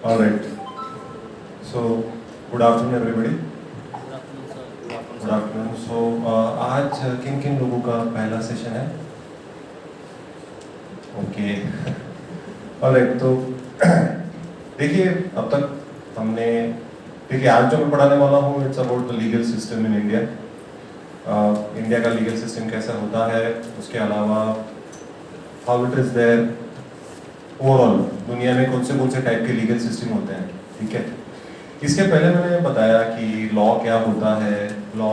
All right. So, good afternoon everybody. Good afternoon. So, आज किन किन लोगों का पहला सेशन है? ओके. All right. तो देखिए अब तक हमने देखिए आज जो मैं पढ़ाने वाला हूँ it's about the legal system in India. India का लीगल सिस्टम कैसा होता है, उसके अलावा how it is there overall दुनिया में कौन से टाइप के लीगल सिस्टम होते हैं. ठीक है. इसके पहले मैंने बताया कि लॉ क्या होता है, लॉ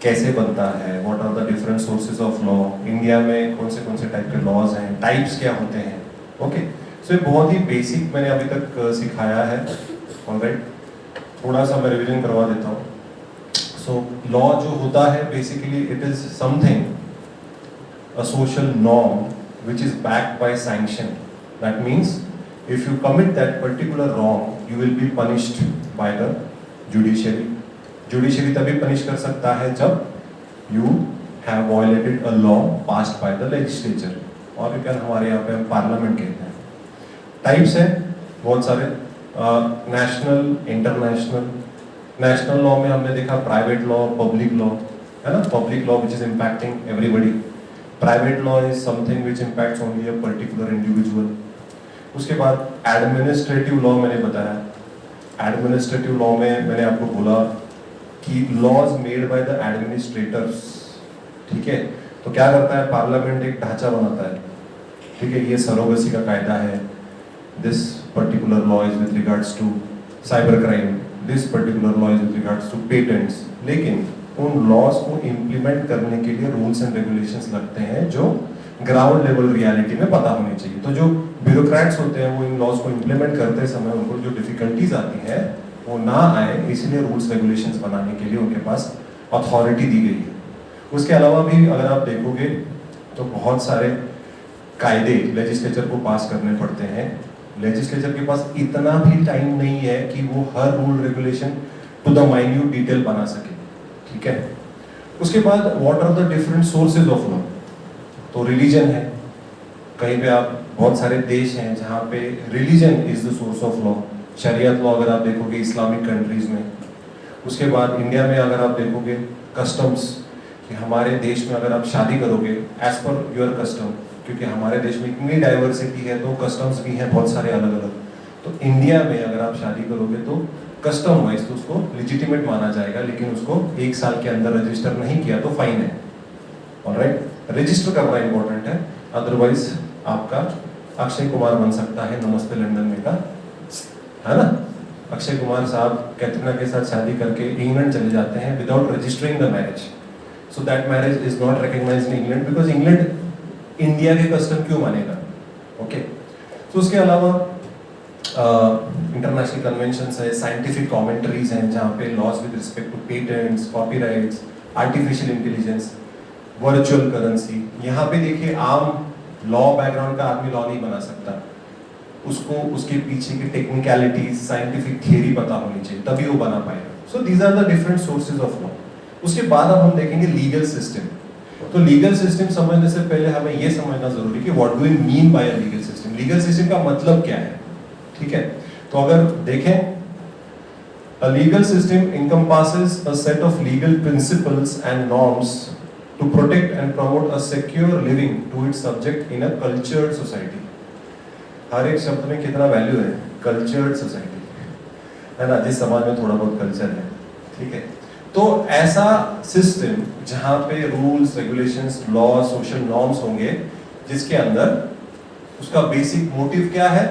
कैसे बनता है, what are the different sources of law, India में कौन से टाइप के लॉज हैं, टाइप्स क्या होते हैं. ओके. सो ये बहुत ही बेसिक मैंने अभी तक सिखाया है. ऑलराइट. थोड़ा सा मैं रिवीजन करवा देता हूँ. सो लॉ जो होता है basically it is something a social norm which is backed by sanction. That means if you commit that particular wrong, you will be punished by the judiciary. Judiciary तभी punish कर सकता है जब you have violated a law passed by the legislature. और you can हमारे यहाँ पे हम पार्लियामेंट कहते हैं. टाइप्स हैं बहुत सारे. National, international. नेशनल लॉ में हमने देखा प्राइवेट लॉ, पब्लिक लॉ, है ना. Public law which is impacting everybody. Private law is something which impacts only a particular individual. उसके बाद एडमिनिस्ट्रेटिव लॉ मैंने बताया. एडमिनिस्ट्रेटिव लॉ में मैंने आपको बोला कि laws made by the administrators. ठीक है. तो क्या करता है पार्लियामेंट, एक ढांचा बनाता है. ठीक है. ये सरोगेसी का कायदा है. This particular law is with regards to cyber crime. This particular law is with regards to patents. लेकिन उन लॉज को इम्प्लीमेंट करने के लिए रूल्स एंड रेगुलेशंस लगते हैं जो ग्राउंड लेवल रियलिटी में पता होनी चाहिए. तो जो ब्यूरोक्रेट्स होते हैं वो इन लॉज को इम्प्लीमेंट करते समय उनको जो डिफिकल्टीज आती हैं वो ना आए, इसलिए रूल्स रेगुलेशंस बनाने के लिए उनके पास अथॉरिटी दी गई है. उसके अलावा भी अगर आप देखोगे तो बहुत सारे कायदे लेजिस्लेचर को पास करने पड़ते हैं. लेजिस्लेचर के पास इतना भी टाइम नहीं है कि वो हर rule regulation to the minute detail बना सके. ठीक है. उसके बाद what are the different sources of law. तो रिलीजन है. कहीं पे आप बहुत सारे देश हैं जहाँ पे religion is the source of law. शरीयत लॉ अगर आप देखोगे इस्लामिक कंट्रीज में. उसके बाद इंडिया में अगर आप देखोगे कस्टम्स, कि हमारे देश में अगर आप शादी करोगे एज पर योर कस्टम, क्योंकि हमारे देश में इतनी डाइवर्सिटी है तो कस्टम्स भी हैं बहुत सारे अलग अलग. तो इंडिया में अगर आप शादी करोगे तो कस्टम वाइज तो उसको लेजिटिमेट माना जाएगा, लेकिन उसको 1 साल के अंदर रजिस्टर नहीं किया तो फाइन है. ऑलराइट. रजिस्टर करना इंपॉर्टेंट है, अदरवाइज आपका अक्षय कुमार बन सकता है नमस्ते लंदन में का, है ना. अक्षय कुमार साहब कैटरीना के साथ शादी करके इंग्लैंड चले जाते हैं without registering the marriage. So that marriage is not recognised in England because England India के कस्टम क्यों मानेगा. ओके. तो उसके अलावा इंटरनेशनल कन्वेंशंस है, साइंटिफिक कमेंट्रीज हैं जहाँ पे laws with respect to patents, copyrights, artificial intelligence, virtual currency. यहाँ पे देखिए आम लॉ बैकग्राउंड का आदमी लॉ नहीं बना सकता. उसको उसके पीछे की टेक्निकलिटीज, साइंटिफिक थियरी पता होनी चाहिए तभी वो बना पाएगा. So these are the different sources of law. उसके बाद अब हम देखेंगे लीगल सिस्टम. तो लीगल सिस्टम समझने से पहले हमें ये समझना जरूरी कि what do we mean by a legal system. Legal system का मतलब क्या है. ठीक है. तो अगर देखें a legal system encompasses a set of legal principles and norms to protect and promote a secure living to its subject in a cultured society. हर एक शब्द में कितना वैल्यू है. कल्चर्ड सोसाइटी, है ना, जिस समाज में थोड़ा बहुत कल्चर है. ठीक है. तो ऐसा सिस्टम जहाँ पे rules, regulations, law, social norms होंगे जिसके अंदर उसका बेसिक मोटिव क्या है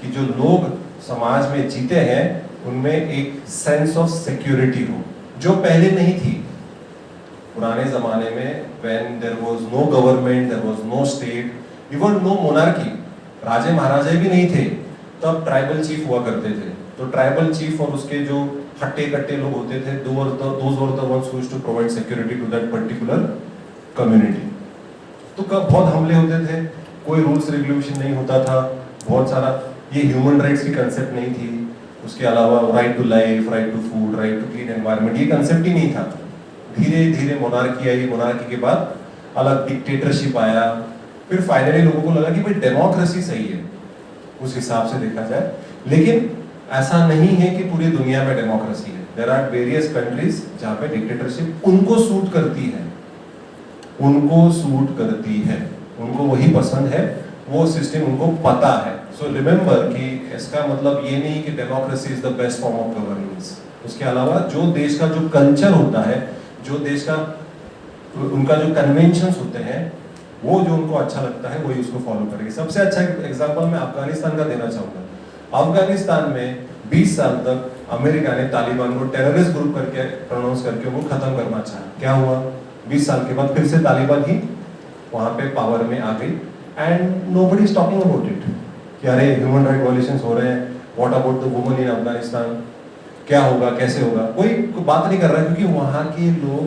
कि जो लोग समाज में जीते हैं उनमें एक सेंस ऑफ सिक्योरिटी हो जो पहले नहीं थी. पुराने जमाने में when there was no government, there was no state, even no monarchy, राजे महाराजे भी नहीं थे, तब ट्राइबल चीफ हुआ करते थे. तो ट्राइबल चीफ और उसके जो हट्टे कट्टे लोग होते थे, those were the ones who used to provide security to that particular community. तो कब बहुत हमले होते थे, कोई रूल्स रेगुलेशन नहीं होता था, बहुत सारा ये ह्यूमन राइट्स की कंसेप्ट नहीं थी. उसके अलावा right to life, right to food, right to clean environment, ये कंसेप्ट ही नहीं था. धीरे धीरे मोनार्की आई. मोनार्की के बाद अलग डिक्टेटरशिप आया. फिर फाइनली लोगों को लगा कि भाई डेमोक्रेसी सही है उस हिसाब से देखा जाए. लेकिन ऐसा नहीं है कि पूरी दुनिया में डेमोक्रेसी है। देयर आर वेरियस कंट्रीज जहां पे डिक्टेटरशिप उनको सूट करती है, उनको सूट करती है, उनको वही पसंद है, वो सिस्टम उनको पता है। सो रिमेंबर कि इसका मतलब ये नहीं कि democracy is the best form of governance. उसके अलावा जो देश का जो कल्चर होता है, जो देश का उनका जो कन्वेंशंस होते हैं, वो जो उनको अच्छा लगता है वही उसको फॉलो करेंगे। सबसे अच्छा एग्जांपल मैं अफगानिस्तान का देना चाहूंगा। अफगानिस्तान में 20 साल तक अमेरिका ने तालिबान को टेररिस्ट ग्रुप करके प्रोनाउंस करके वो खत्म करना चाहा। क्या हुआ? 20 साल के बाद फिर से तालिबान ही वहां पे पावर में आ गई and nobody is talking about it कि अरे ह्यूमन राइट वायलेशंस हो रहे हैं, what about the woman in Afghanistan, क्या होगा, कैसे होगा, कोई बात नहीं कर रहा है, क्योंकि वहां के लोग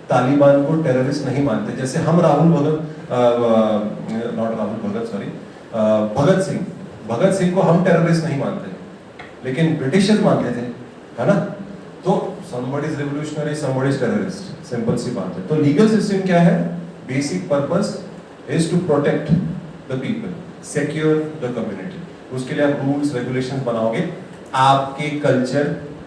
तालिबान को टेररिस्ट नहीं मानते। जैसे हम भगत सिंह को हम टेररिस्ट नहीं मानते, लेकिन ब्रिटिशर्स मानते थे, है ना? तो somebody is revolutionary, somebody is terrorist, simple सी बात है। तो लीगल सिस्टम क्या है? Basic purpose is to protect the people, secure the community. उसके लिए आप रूल्स रेगुलेशंस बनाओगे, आपके कल्चर,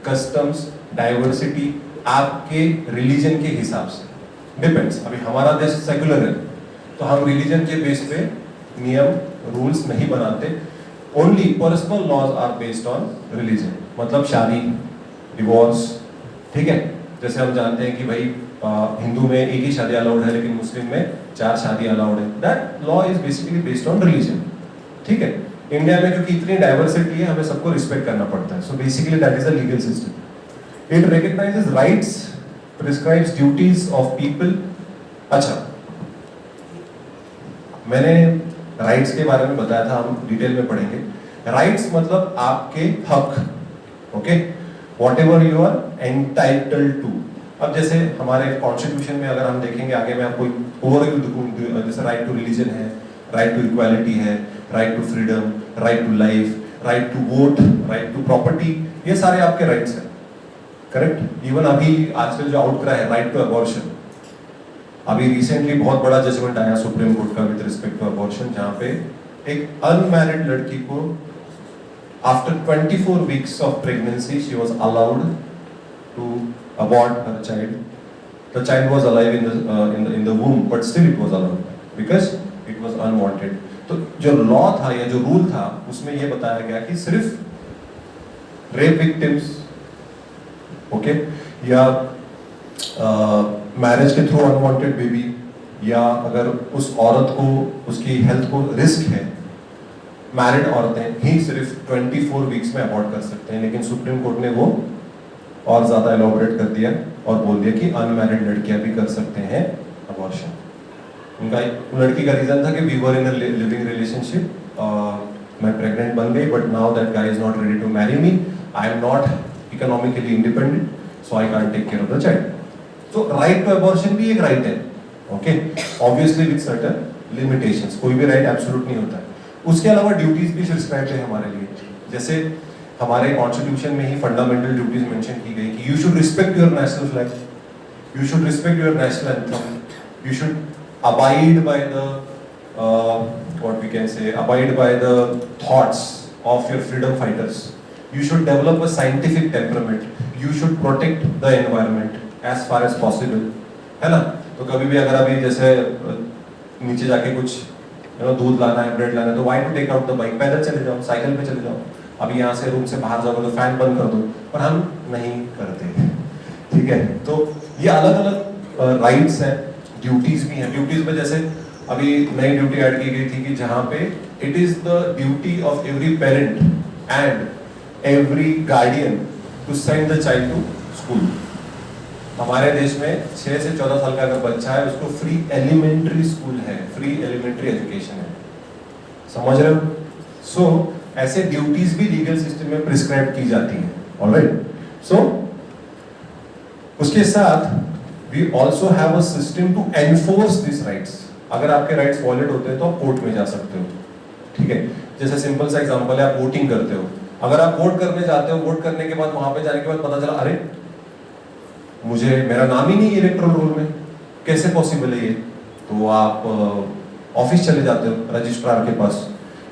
कस्टम्स, डाइवर्सिटी, आपके रिलीजन के हिसाब से डिपेंड्स। अभी हमारा देश सेक्युलर है, तो हम रिलीजन के बेस पे नियम रूल्स नहीं बनाते। Only personal laws are based on religion, मतलब शादी, डिवोर्स, ठीक है? जैसे हम जानते हैं कि भाई हिंदू में एक ही शादी अलाउड है, लेकिन मुस्लिम में 4 शादी अलाउड है। That law is basically based on religion, ठीक है? इंडिया में क्योंकि इतनी डाइवर्सिटी है, हमें सबको रिस्पेक्ट करना पड़ता है। So basically that is a legal system. It recognises rights, prescribes duties of people. अच्छा, मैंने राइट्स के बारे में बताया था, हम डिटेल में पढ़ेंगे। राइट्स मतलब आपके हक, okay, whatever you are entitled to. अब जैसे हमारे कॉन्स्टिट्यूशन में अगर हम देखेंगे आगे, मैं आपको ओवरव्यू दूं, जैसे राइट टू रिलीजन है, राइट टू इक्वालिटी है, right to freedom, right to life, right to vote, right to property, ये सारे आपके राइट्स हैं, करेक्ट? इवन अभी आजकल जो आउटक्राई है राइट टू अबॉर्शन, अभी रिसेंटली बहुत बड़ा जजमेंट आया सुप्रीम कोर्ट का विद रिस्पेक्ट टू अबॉर्शन, जहां पे एक अनमैरिड लड़की को after 24 weeks of pregnancy she was allowed to abort her child. The child was alive in the womb, but still it was allowed because it was unwanted. तो जो law था या जो रूल था, उसमें ये बताया गया कि सिर्फ रेप विक्टिम्स, ओके, या मैरिज के थ्रू अनवांटेड बेबी, या अगर उस औरत को उसकी हेल्थ को रिस्क है, मैरिड औरतें ही सिर्फ 24 वीक्स में अबॉर्ट कर सकते हैं। लेकिन सुप्रीम कोर्ट ने वो और ज्यादा एलोबरेट कर दिया और बोल दिया कि अनमैरिड लड़कियां भी कर सकते हैं अबॉर्शन। उनका लड़की का रीजन था कि we were in a living relationship, मैं प्रेग्नेंट बन गई, but now that guy is not ready to marry me, I am not economically independent, so I can't take care of the child. तो right to abortion भी एक right है, okay, obviously with certain limitations. कोई भी right absolute नहीं होता है। उसके अलावा ड्यूटीज भी प्रिस्क्राइब्ड है हमारे लिए। जैसे हमारे कॉन्स्टिट्यूशन में ही फंडामेंटल ड्यूटीज मेंशन की गई कि you should respect your national flag, you should respect your national anthem, you should abide by the what we can say abide by the thoughts of your freedom fighters, you should develop a scientific temperament, you should protect the environment as far as possible, है ना? तो कभी भी अगर अभी जैसे नीचे जाके कुछ दूध लाना है, ब्रेड लाना है, तो why to take out the bike, पैदल चले जाओ, साइकिल पे चले जाओ। अभी यहाँ से रूम से बाहर जाओगे तो फैन बंद कर दो, पर हम नहीं करते, ठीक है? तो ये अलग अलग राइट्स हैं, ड्यूटीज भी हैं। ड्यूटीज में जैसे अभी नई ड्यूटी ऐड की गई थी कि जहाँ पे it is the duty of every parent and every guardian to send the child to school. हमारे देश में 6 से 14 साल का अगर बच्चा है, उसको फ्री एलिमेंट्री स्कूल है, फ्री एलिमेंट्री एजुकेशन है, समझ रहे हो? सो ऐसे ड्यूटीज भी लीगल सिस्टम में प्रिस्क्राइब की जाती हैं, ऑलराइट? सो उसके साथ we also have a system to enforce this rights. अगर आपके राइट्स वॉलेट होते हैं तो आप कोर्ट में जा सकते हो, ठीक है? जैसे सिंपल सा एग्जांपल है, आप वोटिंग करते हो, अगर आप वोट करने जाते हो, वोट करने के बाद वहां पे जाने के बाद पता चला अरे मुझे मेरा नाम ही नहीं इलेक्टोरल रोल में, कैसे पॉसिबल है ये? तो आप ऑफिस चले जाते हो रजिस्ट्रार के पास,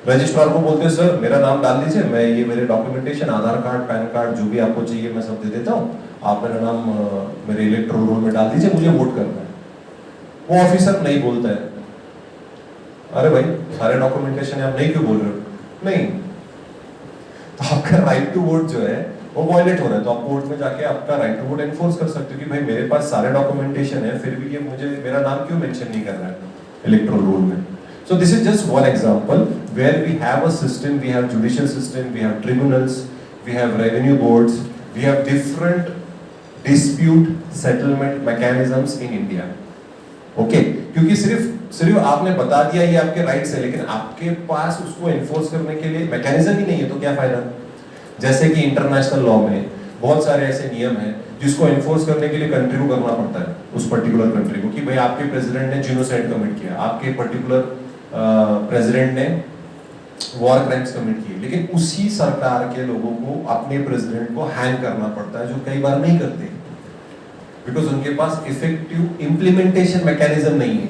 रजिस्ट्रार को बोलते हैं सर मेरा नाम डाल दीजिए, मैं ये मेरे डॉक्यूमेंटेशन आधार कार्ड पैन कार्ड जो भी आपको चाहिए मैं सब दे देता हूँ, आप मेरा नाम मेरे इलेक्टोरल रोल में डाल दीजिए, मुझे वोट करना है। वो ऑफिसर नहीं बोलता है अरे भाई सारे डॉक्यूमेंटेशन है आप नहीं क्यों बोल रहे हो, नहीं, तो आपका राइट टू वोट जो है वो वायलेट हो रहा है, तो आप कोर्ट में जाके आपका राइट टू वोट एनफोर्स कर सकते हो कि भाई मेरे पास सारे डॉक्यूमेंटेशन है फिर भी ये मुझे मेरा नाम क्यों मेंशन नहीं कर रहा है इलेक्टोरल रोल में। So this is just one example where we have a system, we have judicial system, we have tribunals, we have revenue boards, we have different dispute settlement mechanisms in India. Okay? क्योंकि सिर्फ आपने बता दिया ये आपके rights है, लेकिन आपके पास उसको एनफोर्स करने के लिए मैकेनिज्म ही नहीं है, तो क्या फायदा। जैसे कि इंटरनेशनल लॉ में बहुत सारे ऐसे नियम हैं जिसको एनफोर्स करने के लिए कंट्री को करना पड़ता है, उस पर्टिकुलर कंट्री को, कि भाई आपके प्रेसिडेंट ने जीनोसाइड कमिट किया, आपके पर्टिकुलर प्रेसिडेंट ने वॉर क्राइम्स कमिट किए, लेकिन उसी सरकार के लोगों को अपने प्रेसिडेंट को हैंग करना पड़ता है, जो कई बार नहीं करते बिकॉज उनके पास इफेक्टिव इंप्लीमेंटेशन मैकेनिज्म नहीं है।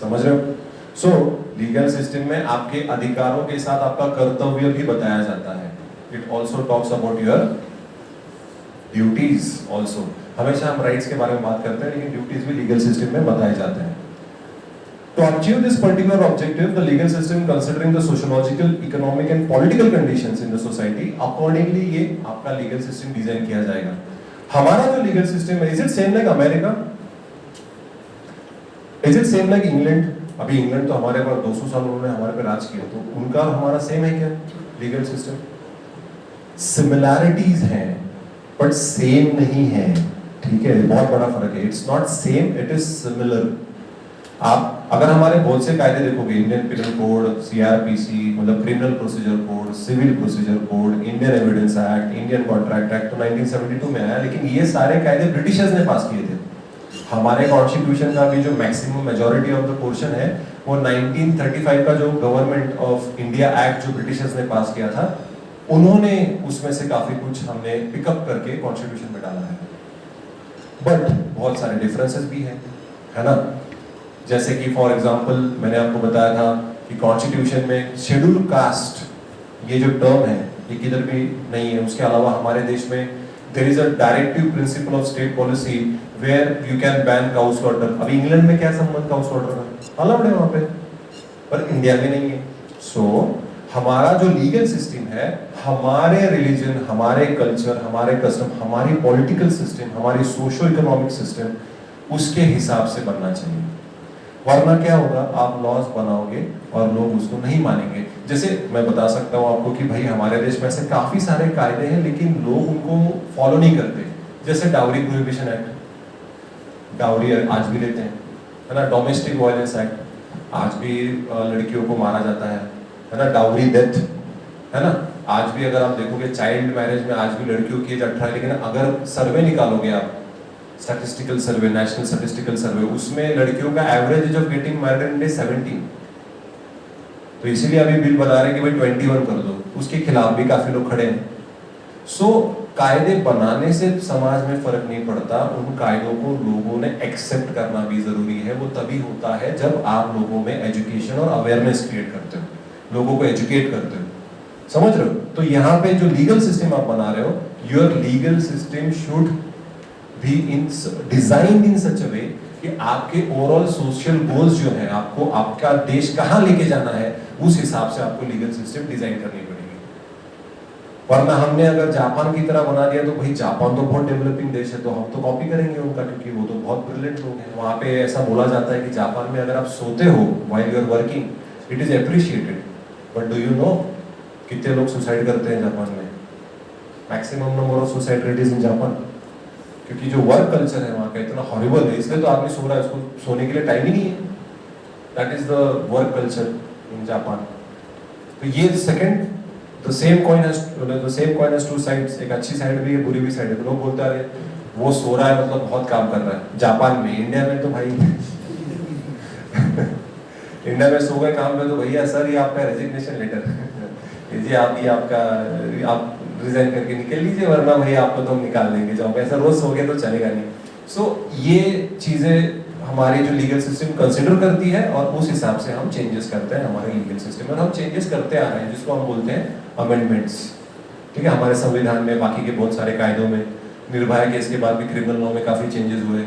समझ रहे हो? सो लीगल सिस्टम में आपके अधिकारों के साथ आपका कर्तव्य भी बताया जाता है। It also talks about your duties also. हमेशा हम राइट्स के बारे में बात करते हैं, लेकिन ड्यूटीज भी लीगल सिस्टम में बताए जाते हैं। To achieve this particular objective, the legal system, considering the sociological, economic and political conditions in the society, accordingly ये आपका legal system डिजाइन किया जाएगा। हमारा जो legal system है, is it same like America? Is it same like England? अभी England तो हमारे पर 200 साल उन्होंने हमारे पे राज किया, तो उनका हमारा सेम है क्या legal system? Similarities हैं, but same नहीं है, ठीक है? बहुत बड़ा फर्क है। It's not same, it is similar. आप अगर हमारे बहुत से कायदे देखोगे, इंडियन पिनल कोड, सीआरपीसी मतलब criminal procedure code, civil procedure code, Indian evidence act, Indian contract act तो 1972 में आया, लेकिन ये सारे कायदे ब्रिटिशर्स ने पास किए थे। हमारे कॉन्स्टिट्यूशन का भी जो maximum majority of the portion है वो 1935 का जो गवर्नमेंट ऑफ इंडिया एक्ट जो ब्रिटिशर्स ने पास किया था, उन्होंने उसमें से काफी कुछ हमने पिकअप करके कॉन्स्टिट्यूशन में डाला है। बट बहुत सारे डिफरेंसेस भी हैं, है ना? जैसे कि फॉर एग्जांपल मैंने आपको बताया था कि कॉन्स्टिट्यूशन में शेड्यूल कास्ट ये जो टर्म है ये किधर भी नहीं है। उसके अलावा हमारे देश में there is a directive principle of state policy where you can ban cow slaughter. अभी इंग्लैंड में क्या संबंध काउ स्लॉटर का, अलाउड है वहां पे, पर इंडिया में नहीं है। सो हमारा जो लीगल सिस्टम है, हमारे रिलीजन, हमारे कल्चर, हमारे कस्टम, हमारी पॉलिटिकल सिस्टम, हमारी सोशो इकोनॉमिक सिस्टम, उसके हिसाब से बनना चाहिए। वरना क्या होगा, आप लॉज बनाओगे और लोग उसको नहीं मानेंगे। जैसे मैं बता सकता हूँ आपको कि भाई हमारे देश में ऐसे काफी सारे कायदे हैं लेकिन लोग उनको फॉलो नहीं करते। जैसे डाउरी प्रोहिबिशन एक्ट, डाउरी आज भी लेते हैं, है ना? डोमेस्टिक वायलेंस एक्ट, आज भी लड़कियों को मारा जाता है ना? डाउरी डेथ, है ना? आज भी अगर आप देखोगे चाइल्ड मैरिज में आज भी लड़कियों की एज 18 है, लेकिन अगर सर्वे निकालोगे आप, स्टैटिस्टिकल सर्वे, नेशनल स्टैटिस्टिकल सर्वे, उसमें लड़कियों का average age of getting married is 17। तो इसीलिए अभी बिल बता रहे हैं कि भाई 21 कर दो, उसके खिलाफ भी काफी लोग खड़े हैं। सो कायदे बनाने से समाज में फर्क नहीं पड़ता, उन कायदों को लोगों ने एक्सेप्ट करना भी जरूरी है। वो तभी होता है जब आप लोगों में एजुकेशन और अवेयरनेस क्रिएट करते हो, लोगों को एजुकेट करते हो। समझ रहे हो? तो यहाँ पे जो लीगल सिस्टम आप बना रहे हो, your legal system should be in designed in such a way कि आपके ओवरऑल सोशल गोल्स जो है, आपको आपका देश कहाँ लेके जाना है, उस हिसाब से आपको लीगल सिस्टम डिजाइन करनी पड़ेगी। वरना हमने अगर जापान की तरह बना दिया तो भाई जापान तो बहुत डेवलपिंग देश है, तो हम तो कॉपी करेंगे उनका, क्योंकि वो तो बहुत ब्रिलियंट लोग हैं। वहाँ पे ऐसा बोला जाता है कि जापान में अगर आप सोते हो while you are working, it is appreciated. But do you know कितने लोग सुसाइड करते हैं जापान में? Maximum number of suicide rate is in Japan, क्योंकि जो वर्क कल्चर है वहाँ का इतना हॉरिबल है, इसलिए तो आदमी सो रहा है, उसको सोने के लिए टाइम ही नहीं है। That is the work culture in Japan. तो ये second, the same coin has two sides. एक अच्छी साइड भी है, बुरी भी साइड है। तो लोग बोलते हैं वो सो रहा है मतलब बहुत काम कर रहा है जापान में। इंडिया में तो भाई इंडिया में सो गए काम पे तो भैया सर ये आपका रेजिग्नेशन लेटर ये आप ये आपका आप रिजाइन करके निकल लीजिए, वरना भाई आपको तो हम निकाल देंगे जॉब। ऐसा रोज सो गया तो चलेगा नहीं। सो ये चीजें हमारी जो लीगल सिस्टम कंसिडर करती है और उस हिसाब से हम चेंजेस करते हैं हमारे लीगल सिस्टम में, और हम चेंजेस करते आ रहे हैं जिसको हम बोलते हैं अमेंडमेंट्स। ठीक है, हमारे संविधान में, बाकी के बहुत सारे कायदों में, निर्भया केस के बाद भी क्रिमिनल लॉ में काफ़ी चेंजेस हुए।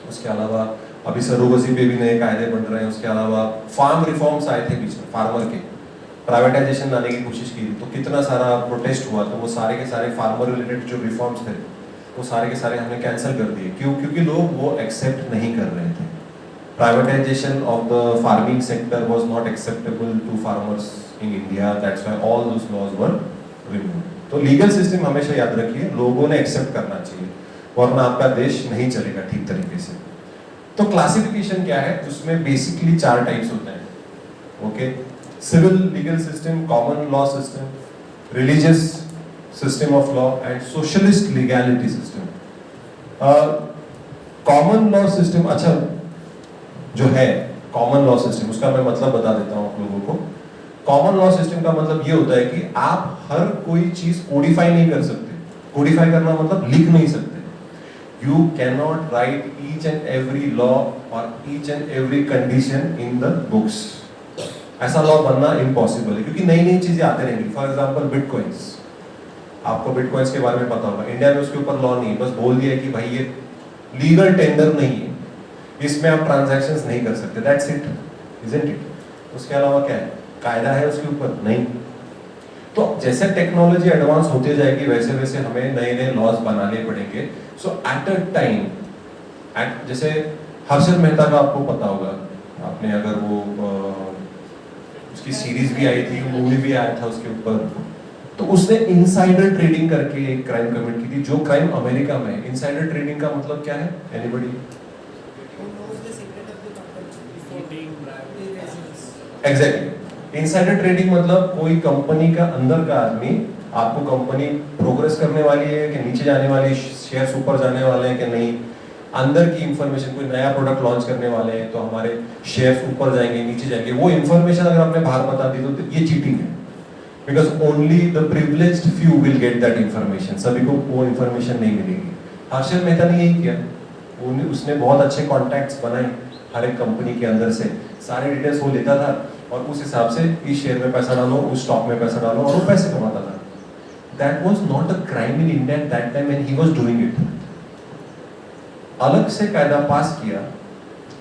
उसके अलावा अभी सरोगसी पे भी नए कायदे बन रहे हैं। उसके अलावा फार्म रिफॉर्म्स आए थे बीच में, फार्मर के प्राइवेटाइजेशन लाने की कोशिश की तो कितना सारा प्रोटेस्ट हुआ, तो वो सारे के सारे फार्मर रिलेटेड जो रिफॉर्म्स थे वो सारे के सारे हमने कैंसिल कर दिए। क्यों? क्योंकि लोग वो एक्सेप्ट नहीं कर रहे थे। Privatisation of the farming sector was not acceptable to farmers in India, that's why all those laws were removed. तो लीगल सिस्टम हमेशा याद रखिए, लोगों ने एक्सेप्ट करना चाहिए, वरना आपका देश नहीं चलेगा ठीक तरीके से। तो क्लासिफिकेशन क्या है? उसमें बेसिकली 4 टाइप्स होते हैं। Okay, civil legal system, common law system, religious system of law and socialist legality system. Common law system, अच्छा जो है कॉमन लॉ सिस्टम, उसका मैं मतलब बता देता हूं आप लोगों को। कॉमन लॉ सिस्टम का मतलब ये होता है कि आप हर कोई चीज कोडिफाई नहीं कर सकते। कोडिफाई करना मतलब लिख नहीं सकते। You cannot write each and every law or each and every condition in the books. ऐसा लॉ बनना इम्पॉसिबल है क्योंकि नई नई चीजें आते रहेंगी। फॉर एग्जाम्पल बिटकॉइंस, आपको बिटकॉइंस के बारे में पता होगा। इंडिया में उसके ऊपर लॉ नहीं है, बस बोल दिया है कि भाई ये लीगल टेंडर नहीं है, इसमें आप ट्रांजैक्शंस नहीं कर सकते, दैट्स इट, इजंट इट। उसके अलावा क्या है? कायदा है उसके ऊपर? नहीं। तो जैसे टेक्नोलॉजी एडवांस होते जाएगी वैसे वैसे हमें नए नए लॉज बनाने पड़ेंगे। सो एट अ टाइम, जैसे हर्षद मेहता का आपको पता होगा, आपने अगर वो उसकी सीरीज भी आई थी, मूवी भी आया था उसके ऊपर, तो उसने इनसाइडर ट्रेडिंग करके एक क्राइम कमिट की थी, जो क्राइम अमेरिका में है। इनसाइडर ट्रेडिंग का मतलब क्या है? एनीबॉडी? एग्जैक्टली, इनसाइडर ट्रेडिंग मतलब कोई कंपनी का अंदर का आदमी, आपको कंपनी प्रोग्रेस करने वाली है कि नीचे जाने वाली, शेयर्स ऊपर जाने वाले हैं कि नहीं, अंदर की इंफॉर्मेशन, कोई नया प्रोडक्ट लॉन्च करने वाले हैं तो हमारे शेयर्स ऊपर जाएंगे नीचे जाएंगे, वो इंफॉर्मेशन अगर आपने बाहर बता दी तो ये चीटिंग है। Because only the privileged few will get that information, सभी को वो इंफॉर्मेशन नहीं मिलेगी। हर्षद मेहता ने यही किया, उसने बहुत अच्छे कॉन्टैक्ट्स बनाए हर एक कंपनी के अंदर से, सारे डिटेल्स वो लेता था और उस हिसाब से इस शेयर में पैसा डालो, उस स्टॉक में पैसा डालो, और वो पैसे कमाता था। That was not a crime in India at that time when he was doing it. अलग से कायदा पास किया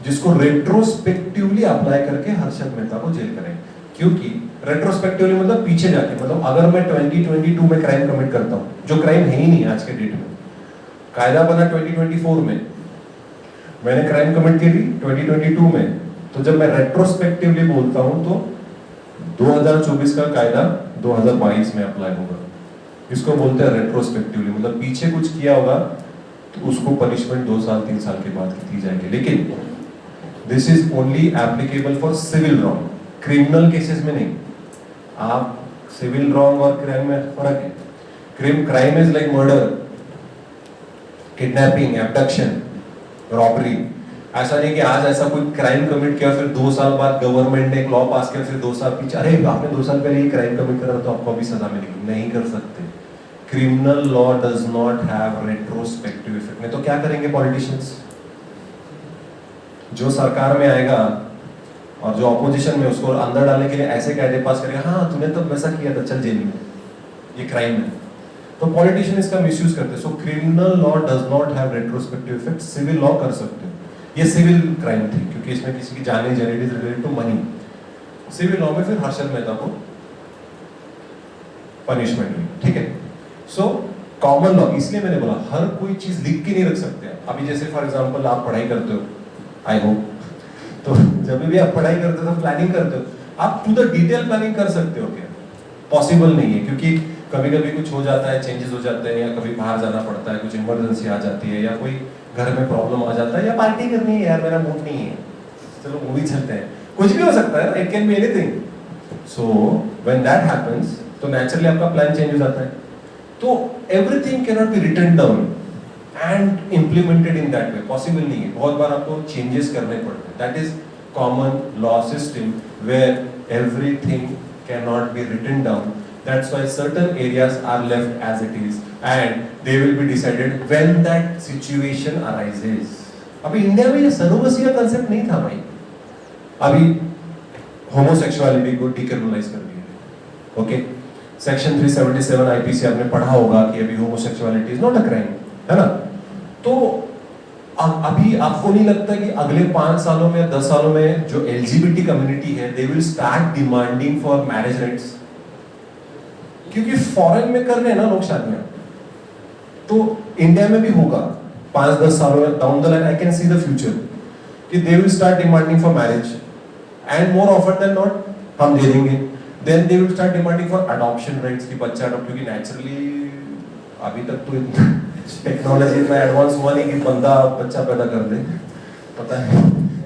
जिसको रेट्रोस्पेक्टिवली अप्लाई करके हर्षद मेहता को जेल करें। क्योंकि रेट्रोस्पेक्टिवली मतलब पीछे जाके, मतलब अगर मैं 2022 में क्राइम कमिट करता हूं, जो क्राइम है ही नहीं आज के डेट में, कायदा बना 2024 में, मैंने क्राइम कमिट की 2022 में, तो जब मैं रेट्रोस्पेक्टिवली बोलता हूं तो 2024 का कायदा 2022 में अप्लाई होगा। इसको बोलते हैं रेट्रोस्पेक्टिवली, मतलब पीछे कुछ किया होगा तो उसको पनिशमेंट 2 साल 3 साल के बाद दी जाएगी। लेकिन this is only applicable for civil wrong, criminal cases में नहीं। आप सिविल रॉन्ग और क्राइम में फर्क है। Crime is like murder, kidnapping, abduction, robbery. ऐसा नहीं कि आज ऐसा कोई क्राइम कमिट किया फिर 2 साल बाद गवर्नमेंट ने एक लॉ पास किया, फिर 2 साल पीछे, अरे आपने 2 साल पहले ये क्राइम कमिट करा तो आपको भी सजा मिलेगी। नहीं कर सकते। Criminal law does not have retrospective effect. नहीं तो क्या करेंगे पॉलिटिशियंस? जो सरकार में आएगा और जो ऑपोजिशन में, उसको अंदर डालने के लिए ऐसे कायदे पास करेगा, हाँ तूने तब वैसा किया था, चल जेल में, ये क्राइम है। तो पॉलिटिशियन इसका मिसयूज करते हैं। So criminal law does not have retrospective effect. Civil law कर सकते हैं। ये सिविल क्राइम थी क्योंकि इसमें किसी की जान नहीं जा रही थी related to money. Civil law में फिर हर्षद मेहता को पनिशमेंट हुई। ठीक है। सो कॉमन लॉ, इसलिए मैंने बोला हर कोई चीज लिख के नहीं रख सकते। अभी जैसे फॉर एग्जांपल आप पढ़ाई करते हो, आई होप, तो जब भी आप पढ़ाई करते हो तो प्लानिंग करते हो, आप टू द डिटेल प्लानिंग कर सकते हो क्या? पॉसिबल नहीं है, क्योंकि कभी कभी कुछ हो जाता है, चेंजेस हो जाते हैं, या कभी बाहर जाना पड़ता है, कुछ इमरजेंसी आ जाती है, या कोई घर में प्रॉब्लम आ जाता है, या पार्टी करनी है, यार मेरा मूड नहीं है, चलो मूवी चलते हैं, कुछ भी हो सकता है, it can be anything. So when that happens तो नेचुरली आपका प्लान चेंज हो जाता है। तो everything can not be written down and implemented in that way, possible नहीं है। बहुत बार आपको चेंजेस करने पड़ते हैं। That is common law system where everything can not be written down. That's why certain areas are left as it is and they will be decided when that situation arises. अभी India में ये surrogacy का concept नहीं था भाई। अभी homosexuality को decriminalise कर दिया। ओके, सेक्शन 377 आईपीसी आपने पढ़ा होगा कि अभी homosexuality is not a crime, है ना। तो अभी आपको नहीं लगता कि अगले 5 सालों में 10 सालों में जो एलजीबीटी कम्युनिटी है दे will start demanding for marriage rights? क्योंकि फॉरेन में कर रहे हैं ना लोग शादियां, तो इंडिया में भी होगा 5-10 सालों में down the line. I can see the future कि they will start demanding for marriage and more often then not हम दे देंगे। Then they will start demanding for adoption rights की बच्चा अडॉप्ट, क्योंकि नेचुरली अभी तक तो टेक्नोलॉजी में एडवांस हुआ नहीं कि बंदा बच्चा पैदा कर दे, पता है।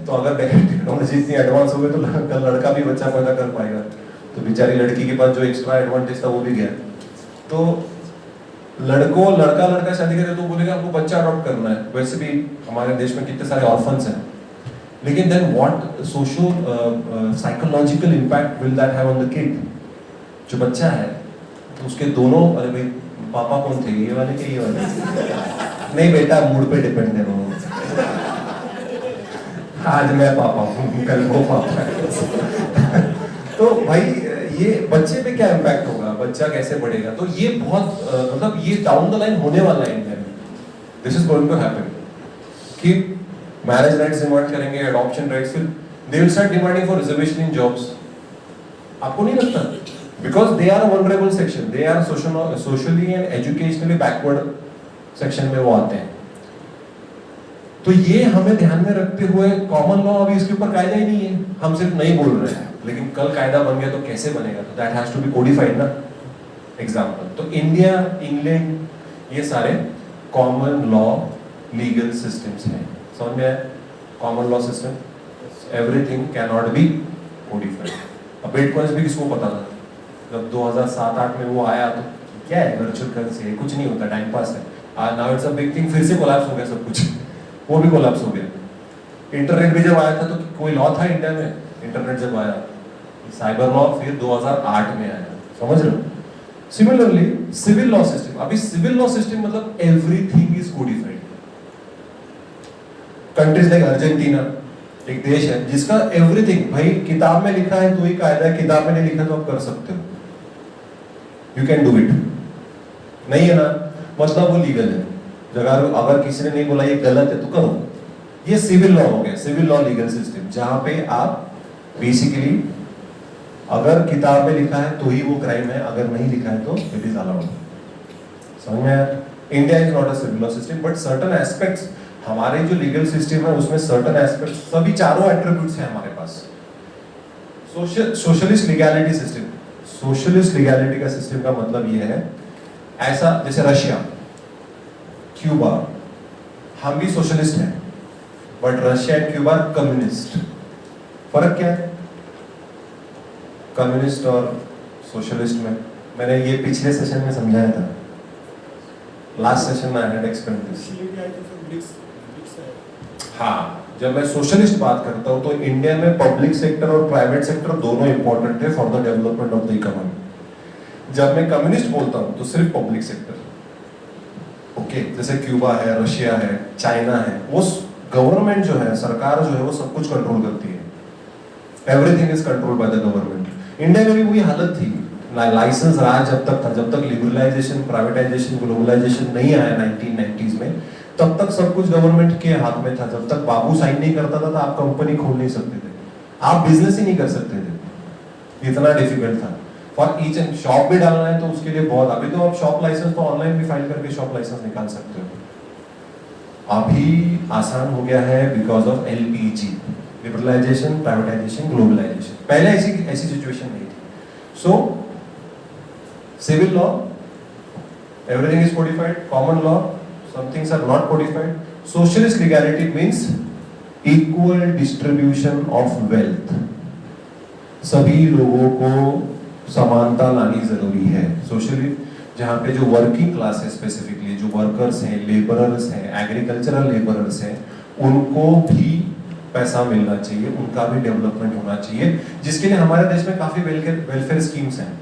तो अगर टेक्नोलॉजी इतनी एडवांस हो गई तो लड़का भी बच्चा पैदा कर पाएगा, तो बेचारी लड़की के पास जो एक्स्ट्रा एडवांटेज था वो भी गया। तो लड़का शादी करे तो बोलेगा आपको बच्चा अडॉप्ट करना है। वैसे भी हमारे देश में कितने सारे ऑर्फन्स हैं, लेकिन then what social psychological impact will that have on the kid? जो बच्चा है तो उसके दोनों, अरे भाई पापा कौन थे, ये वाले के ये वाले? नहीं बेटा, मूड पे डिपेंड है वो। आज मैं पापा हूँ, कल वो पापा है। तो भाई ये बच्चे पे क्या इम्पैक्ट होगा, बच्चा कैसे बढ़ेगा? तो ये बहुत मतलब ये डाउन द लाइन होने वाला है इंडिया में। This is going to happen कि मैरिज राइट्स डिमांड करेंगे, एडॉप्शन राइट्स, फिर they will start demanding for reservation in jobs. आपको नहीं लगता? Because they are vulnerable section, they are socially and educationally backward section में वो आते हैं। तो ये हमें ध्यान में रखते हुए कॉमन लॉ, अभी इसके ऊपर कायदा ही नहीं है, हम सिर्फ नहीं बोल रहे हैं, लेकिन कल कायदा बन गया तो कैसे बनेगा? तो that has to be codified ना। एग्जांपल, तो इंडिया, इंग्लैंड, ये सारे कॉमन लॉ लीगल सिस्टम्स हैं। समझ में आया? Common law system, everything can not B codified. अब बिटकॉइंस भी किसको पता था? जब 2007-8 में वो आया तो क्या है, वर्चुअल करेंसी है, कुछ नहीं होता, टाइम पास है। Now it's a big thing, फिर से कोलैप्स हो गया सब कुछ, वो भी कोलैप्स हो गया। इंटरनेट भी जब आया था तो कोई लॉ था इंडिया में? इंटरनेट जब आया, साइबर लॉ फिर 2008 में आया, समझ रहे हो? सिमिलरली सिविल लॉ सिस्टम, अभी सिविल लॉ सिस्टम मतलब everything is codified. Countries like Argentina एक देश है जिसका एवरीथिंग, भाई किताब में लिखा है तो ही कायदा है, किताब में नहीं लिखा तो आप कर सकते हो, यू कैन डू इट। नहीं है ना, मतलब वो लीगल है। अगर किसी ने नहीं बोला ये गलत है तो करो। ये सिविल लॉ हो गया, सिविल लॉ लीगल सिस्टम, जहां पे आप बेसिकली अगर किताब में लिखा है तो ही वो क्राइम है, अगर नहीं लिखा है तो इट इज अलाउड। समझ में आया? India is not a civil law system, but certain aspects, हमारे जो लीगल सिस्टम है उसमें सर्टेन एस्पेक्ट्स, सभी चारों एट्रीब्यूट्स हैं हमारे पास। Socialist legality system, socialist legality का सिस्टम का मतलब ये है, ऐसा जैसे रशिया, क्यूबा, हम भी सोशलिस्ट हैं, but Russia and Cuba communist. फर्क क्या है कम्युनिस्ट और सोशलिस्ट में? मैंने ये पिछले सेशन में समझाया था, लास्ट सेशन में आई हैड एक्सप्लेन्ड दिस। हाँ, जब मैं सोशलिस्ट बात करता हूं तो इंडिया में पब्लिक सेक्टर और प्राइवेट सेक्टर दोनों इंपॉर्टेंट है for the development of the economy. जब मैं कम्युनिस्ट बोलता हूं तो सिर्फ पब्लिक सेक्टर। ओके, जैसे क्यूबा है, रशिया है, चाइना है, वो गवर्नमेंट जो है, सरकार जो है, वो सब कुछ कंट्रोल करती है, everything is controlled by the government. India में भी वही हालत थी, लाइसेंस राज जब तक था, जब तक लिबरलाइजेशन, प्राइवेटाइजेशन, ग्लोबलाइजेशन नहीं आया 1990s में, तब तक सब कुछ गवर्नमेंट के हाथ में था। जब तक बाबू साइन नहीं करता था तो आप कंपनी खोल नहीं सकते थे, आप बिजनेस ही नहीं कर सकते थे, इतना डिफिकल्ट था। फॉर ईच एंड शॉप भी डालना है तो उसके लिए बहुत, अभी तो आप शॉप लाइसेंस तो ऑनलाइन भी फाइल करके शॉप लाइसेंस निकाल सकते हो। अभी आसान हो गया है because of LPG, liberalisation, privatisation, globalisation. पहले ऐसी सिचुएशन नहीं थी। So civil law, everything is codified. Common law, some things are not codified. Socialist legality means equal distribution of wealth. सभी लोगों को समानता लानी जरूरी है। सोशली जहाँ पे जो वर्किंग क्लास है, स्पेसिफिकली जो वर्कर्स हैं, लेबरर्स हैं, एग्रीकल्चरल लेबरर्स हैं, उनको भी पैसा मिलना चाहिए, उनका भी डेवलपमेंट होना चाहिए, जिसके लिए हमारे देश में काफी वेलफेयर स्कीम्स हैं,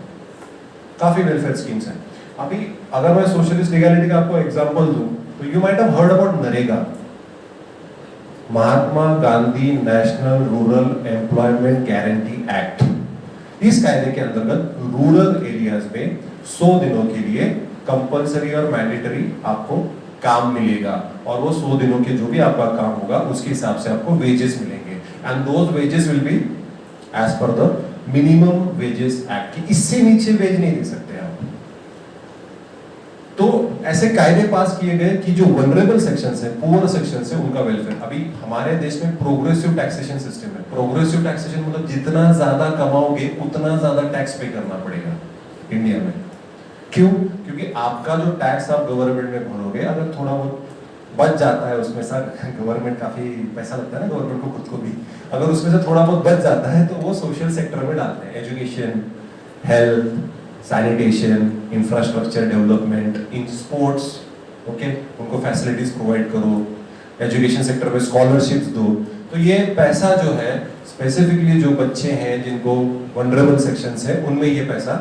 काफी वेलफेयर स्कीम्स हैं। अभी अगर मैं सोशलिस्ट लीगैलिटी का आपको एग्जांपल दूं तो you might have heard about NREGA. Mahatma Gandhi national rural employment guarantee act. इस कायदे के अंतर्गत रूरल एरियाज में 100 दिनों के लिए कंपलसरी और मैंडेटरी आपको काम मिलेगा, और वो 100 दिनों के जो भी आपका काम होगा उसके हिसाब से आपको वेजेस मिलेंगे, and those wages will be as per the minimum wages act. इससे नीचे वेज नहीं दे सकते आप। तो ऐसे कायदे पास किए गए कि जो वनरेबल सेक्शंस है, पुअर सेक्शंस है, उनका वेलफेयर। अभी हमारे देश में प्रोग्रेसिव टैक्सेशन सिस्टम है। प्रोग्रेसिव टैक्सेशन मतलब जितना ज्यादा कमाओगे उतना ज्यादा टैक्स पे करना पड़ेगा इंडिया में। क्यों? क्योंकि आपका जो टैक्स आप गवर्नमेंट में भरोगे, अगर थोड़ा बहुत बच जाता है उसमें, सर गवर्नमेंट काफी पैसा लगता है ना गवर्नमेंट को खुद को भी, अगर उसमें से थोड़ा बहुत बच जाता है तो वो सोशल सेक्टर में डालते हैं। Education, health, sanitation, infrastructure development, in sports, okay, उनको फैसिलिटीज प्रोवाइड करो, एजुकेशन सेक्टर में स्कॉलरशिप्स दो। तो ये पैसा जो है स्पेसिफिकली जो बच्चे हैं जिनको वनरेबल सेक्शंस है उनमें ये पैसा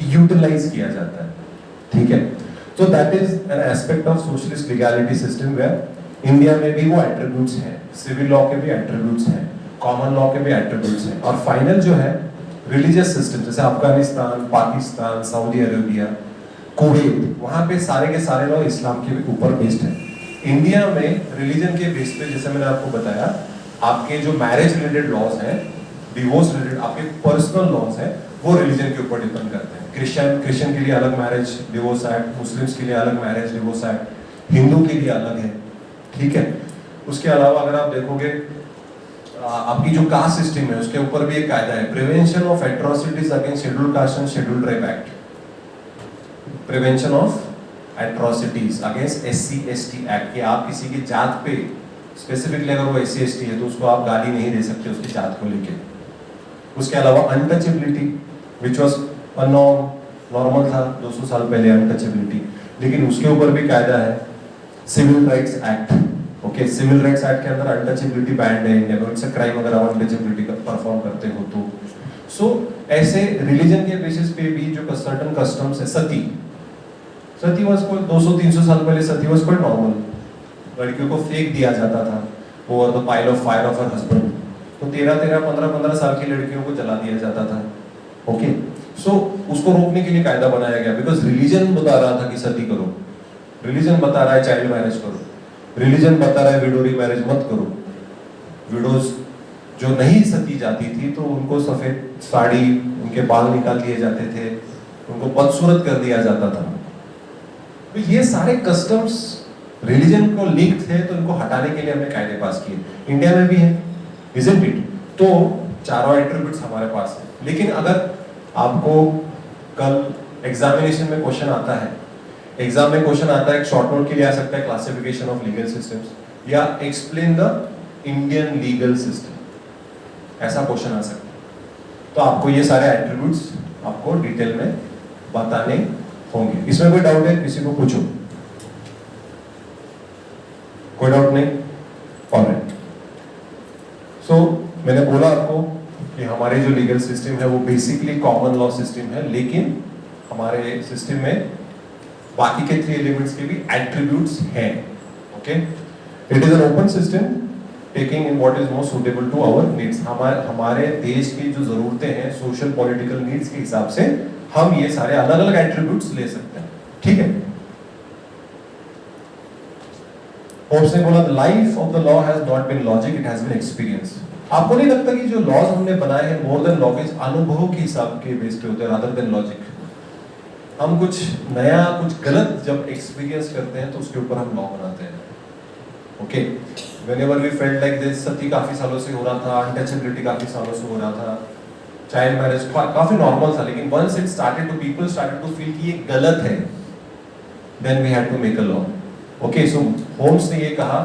यूटिलाइज किया जाता है, ठीक है। तो that is an aspect of socialist legality system where India में भी वो एट्रीब्यूट्स हैं, सिविल लॉ के भी एट्रीब्यूट्स हैं, कॉमन लॉ के भी एट्रीब्यूट्स हैं, और फाइनल जो है रिलीजियस सिस्टम, जैसे Afghanistan, Pakistan, Saudi Arabia, Kuwait, वहां पे सारे के सारे लॉ इस्लाम के ऊपर बेस्ड है। इंडिया में रिलीजन के बेस पे, जैसे मैंने आपको बताया, आपके जो मैरिज रिलेटेड लॉज हैं, डिवोर्स रिलेटेड आपके पर्सनल लॉज हैं, वो रिलीजन के ऊपर डिपेंड करते हैं। क्रिश्चियन के लिए अलग मैरिज डिवोर्स एक्ट, मुस्लिम्स के लिए अलग मैरिज डिवोर्स एक्ट, हिंदू के लिए अलग है, ठीक है। उसके अलावा अगर आप देखोगे आपकी जो कास्ट सिस्टम है उसके ऊपर भी एक कायदा है, prevention of atrocities against scheduled caste and scheduled tribe act, prevention of atrocities against SC ST act, कि आप किसी की जात पे स्पेसिफिकली अगर वो SC ST है तो उसको आप गाली नहीं दे सकते उसकी जात को लेके। उसके अलावा untouchability which was a normal था 200 साल पहले अनटचेबिलिटी, लेकिन उसके ऊपर भी कायदा है, civil rights act, okay. Civil rights act के अंदर अनटचेबिलिटी बैंड है इंडिया में, इट्स अ क्राइम अगर आप अनटचेबिलिटी का परफॉर्म करते हो तो। सो ऐसे रिलीजन के बेसिस पे भी जो सर्टेन कस्टम्स है, सती वाज कोई 200-300 साल पहले सती वाज कोई नॉर्मल, लड़कियों को फेंक दिया जाता था over the pile of fire of her husband, तो 13-13, 15-15 साल की लड़कियों को जला दिया जाता था, ओके। सो उसको रोकने के लिए कायदा बनाया गया, बिकॉज रिलीजन बता रहा था कि सती करो, रिलीजन बता रहा है चाइल्ड मैरिज करो, रिलीजन बता रहा है विडोरी मैरिज मत करो। विडोज जो नहीं सती जाती थी तो उनको सफेद साड़ी, उनके बाल निकाल दिए जाते थे, उनको बदसूरत कर दिया जाता था। तो ये सारे कस्टम्स रिलीजन को लिंक थे, तो इनको हटाने के लिए हमने कायदे पास किए। इंडिया में भी है, इजंट इट? तो चारों एट्रीब्यूट्स हमारे पास है। लेकिन अगर आपको कल एग्जामिनेशन में क्वेश्चन आता है, एग्जाम में क्वेश्चन आता है, एक शॉर्ट नोट के लिए आ सकता है क्लासिफिकेशन ऑफ लीगल सिस्टम्स, या explain the Indian legal system, ऐसा क्वेश्चन आ सकता है। तो आपको ये सारे एट्रीब्यूट्स आपको डिटेल में बताने होंगे। इसमें कोई डाउट है? किसी को पूछो, कोई डाउट नहीं? ऑलराइट। सो मैंने बोला आपको कि हमारे जो लीगल सिस्टम है वो बेसिकली कॉमन लॉ सिस्टम है, लेकिन हमारे सिस्टम में बाकी के 3 एलिमेंट्स के भी एट्रीब्यूट्स हैं, okay. It is an open system taking in what is most suitable to our needs. हमारे देश की जो जरूरतें हैं, सोशल पॉलिटिकल नीड्स के हिसाब से हम ये सारे अलग अलग एट्रीब्यूट्स ले सकते हैं, ठीक है। होप्स ने बोला, life of the law has not been logic, it has been experience. आपको नहीं लगता कि जो लॉज हमने बनाए हैं मोर देन लॉज अनुभव के हिसाब के बेस पे होते हैं रादर देन लॉजिक? हम कुछ नया, कुछ गलत जब एक्सपीरियंस करते हैं तो उसके ऊपर हम लॉ बनाते हैं, okay. Whenever we felt like this, sati काफी सालों से हो रहा था, अनटचेबिलिटी काफी सालों से हो रहा था, चाइल्ड मैरिज काफी नॉर्मल था, लेकिन once it started to, people started to feel कि ये गलत है, then we had to make a law, okay. So Holmes ने ये कहा,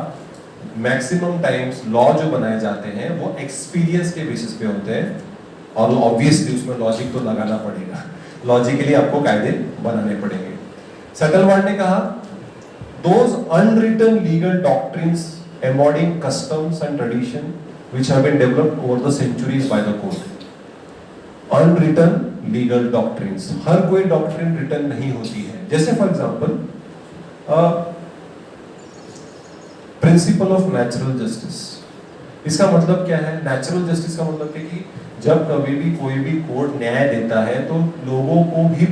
मैक्सिमम टाइम्स लॉ जो बनाए जाते हैं वो एक्सपीरियंस के बेसिस पे होते हैं, और ऑब्वियसली उसमें लॉजिक तो लगाना पड़ेगा, लॉजिकली आपको कायदे बनाने पड़ेंगे। सेटलवर्ड ने कहा, those unwritten legal doctrines embodying customs and tradition which have been developed over the centuries by the court. Unwritten legal doctrines, हर कोई डॉक्ट्रिन रिटन नहीं होती है। जैसे for example principle of natural justice. इसका मतलब क्या है? नेचुरल जस्टिस का मतलब है कि जब कभी भी कोई भी कोर्ट न्याय देता है तो लोगों को भी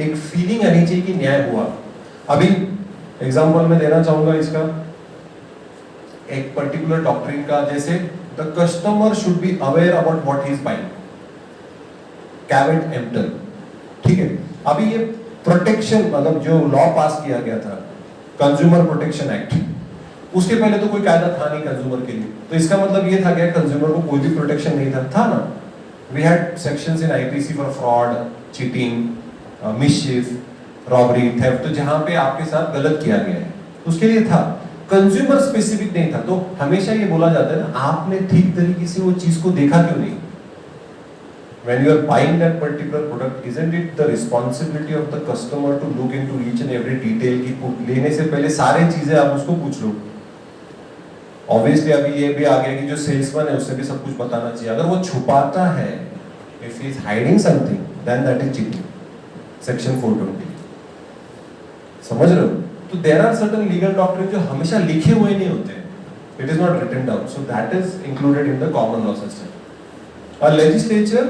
एक फीलिंग आनी चाहिए कि न्याय हुआ। अभी एग्जांपल मैं देना चाहूंगा इसका, एक पर्टिकुलर डॉक्ट्रिन का, जैसे the customer should be aware about what he is buying, caveat emptor, ठीक है। अभी ये प्रोटेक्शन मतलब जो लॉ पास किया गया था, कंज्यूमर प्रोटेक्शन एक्ट, उसके पहले तो कोई कायदा था नहीं कंज्यूमर के लिए, तो इसका मतलब ये था कि कंज्यूमर को कोई भी प्रोटेक्शन नहीं था ना। We had sections in IPC for fraud, cheating, mischief, robbery, theft, तो जहां पे आपके साथ गलत किया गया है उसके लिए था, कंज्यूमर स्पेसिफिक नहीं था। तो हमेशा ये बोला जाता है ना, आपने ठीक तरीके से वो चीज को देखा क्यों नहीं? When you are buying that particular product, isn't it the responsibility of the customer to look into each and every detail की लेने से पहले सारी चीजें आप उसको पूछ लो। Obviously अभी ये भी आ गया कि जो सेल्समैन है उससे भी सब कुछ बताना चाहिए। अगर वो छुपाता है, if he is hiding something, then that is cheating. Section 420. समझ रहे हो? तो there are certain legal doctrines जो हमेशा लिखे हुए नहीं होते। It is not written down, so that is included in the common law system. A legislature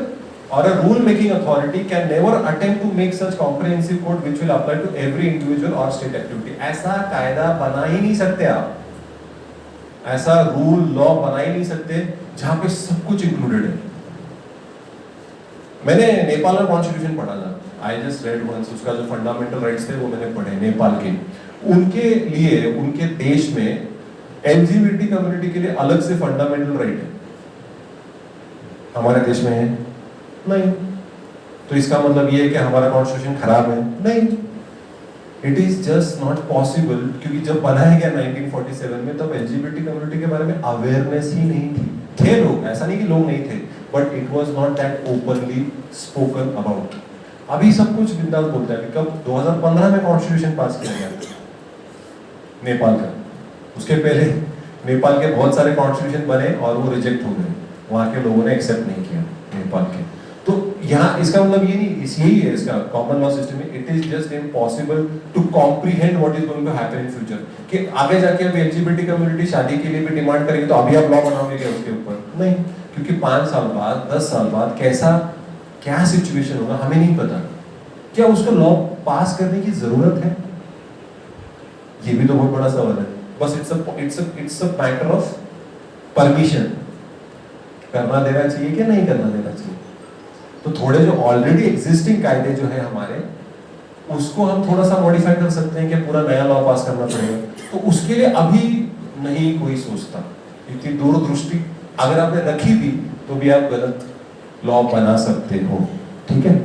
or a rule making authority can never attempt to make such comprehensive code which will apply to every individual or state activity. ऐसा कायदा बना ही नहीं सकते आप, ऐसा rule law बना ही नहीं सकते जहां पे सब कुछ इंक्लूडेड है। मैंने नेपाल में कॉन्स्टिट्यूशन पढ़ा था, आई जस्ट रेड वंस, उसका जो फंडामेंटल राइट्स थे वो मैंने पढ़े नेपाल के। उनके लिए, उनके देश में एलजीबीटी कम्युनिटी के लिए अलग से फंडामेंटल राइट है, हमारे देश में है नहीं। तो इसका मतलब ये है कि हमारा कॉन्स्टिट्यूशन खराब है? नहीं, it is just not possible, क्योंकि जब बनाया गया 1947 में तब एलजीबीटी कम्युनिटी के बारे में अवेयरनेस ही नहीं थी। थे लोग, ऐसा नहीं कि लोग नहीं थे, but it was not that openly spoken about. अभी सब कुछ बिंदास बोलते हैं। कब? 2015 में कॉन्स्टिट्यूशन पास किया गया नेपाल का, उसके पहले नेपाल के बहुत सारे कॉन्स्टिट्यूशन बने और वो रिजेक्ट हो गए, वहां के लोगों ने एक्सेप्ट नहीं किया नेपाल के। तो यहाँ इसका मतलब ये नहीं, यही है इसका कॉमन लॉ सिस्टम में, it is just impossible to comprehend what is going to happen in future, कि आगे जाके अब एलजीबीटी कम्युनिटी शादी के लिए भी डिमांड करेगी तो अभी आप लॉ बनाओगे क्या उसके ऊपर? नहीं, क्योंकि 5 साल बाद, 10 साल बाद कैसा क्या सिचुएशन होगा हमें नहीं पता। क्या उसको लॉ पास करने की जरूरत है? ये भी तो बहुत बड़ा सवाल है। बस it's a matter of permission, करना देना चाहिए कि नहीं करना देना चाहिए। तो थोड़े जो ऑलरेडी एग्जिस्टिंग कायदे जो है हमारे, उसको हम थोड़ा सा मॉडिफाई कर सकते हैं कि पूरा नया लॉ पास करना पड़ेगा, तो उसके लिए अभी नहीं कोई सोचता। इतनी दूरदृष्टि अगर आपने रखी भी तो भी आप गलत लॉ बना सकते हो, ठीक है।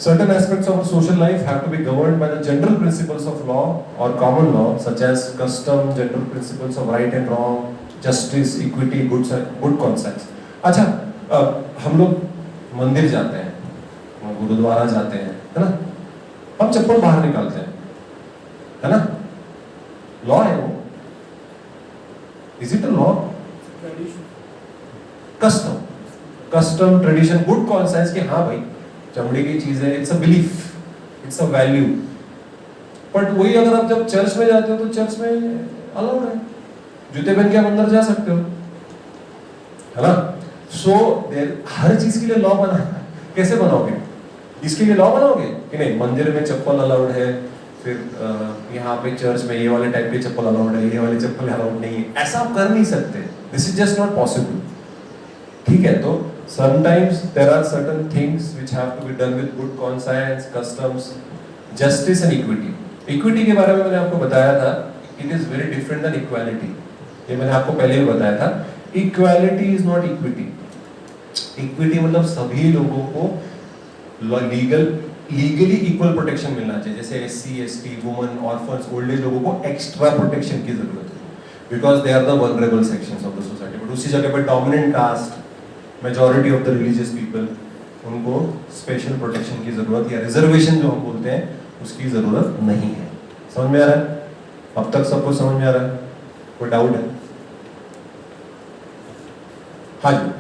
Certain aspects of our social life have to be governed by the general principles of law or common law, such as custom, general principles of right and wrong, justice, equity, good conscience. अच्छा, हम लोग मंदिर जाते हैं, गुरुद्वारा जाते हैं, है ना? हम चप्पल बाहर निकालते हैं, है ना? लॉ है वो? Is it a law? Custom, tradition, good conscience कि हाँ भाई चमड़े की चीज है, it's a belief, it's a value. But वही अगर आप जब चर्च में जाते हो तो चर्च में अलाउड है, जूते पहन के आप अंदर जा सकते हो, है ना? सो हर चीज के लिए लॉ बना, कैसे बनाओगे? इसके लिए लॉ बनाओगे कि नहीं मंदिर में चप्पल अलाउड है, फिर यहाँ पे चर्च में ये वाले टाइप के चप्पल अलाउड है, ये वाले चप्पल अलाउड नहीं है, ऐसा आप कर नहीं सकते। This is just not possible, ठीक है। तो sometimes there are certain things which have to be done with good conscience, customs, justice and equity. Equity के बारे में मैंने आपको बताया था, it is very different than equality. ये मैंने आपको पहले भी बताया था। Equality is not equity. Equity मतलब सभी लोगों को legally equal protection मिलना चाहिए। जैसे SC, ST, women, orphans, old age लोगों को extra protection की जरूरत है, because they are the vulnerable sections of the society. But उसी जगह पे dominant caste, majority of the religious people, उनको स्पेशल प्रोटेक्शन की जरूरत या रिजर्वेशन जो हम बोलते हैं उसकी जरूरत नहीं है। समझ में आ रहा है? अब तक सबको समझ में आ रहा है? कोई डाउट है? हाँ जी।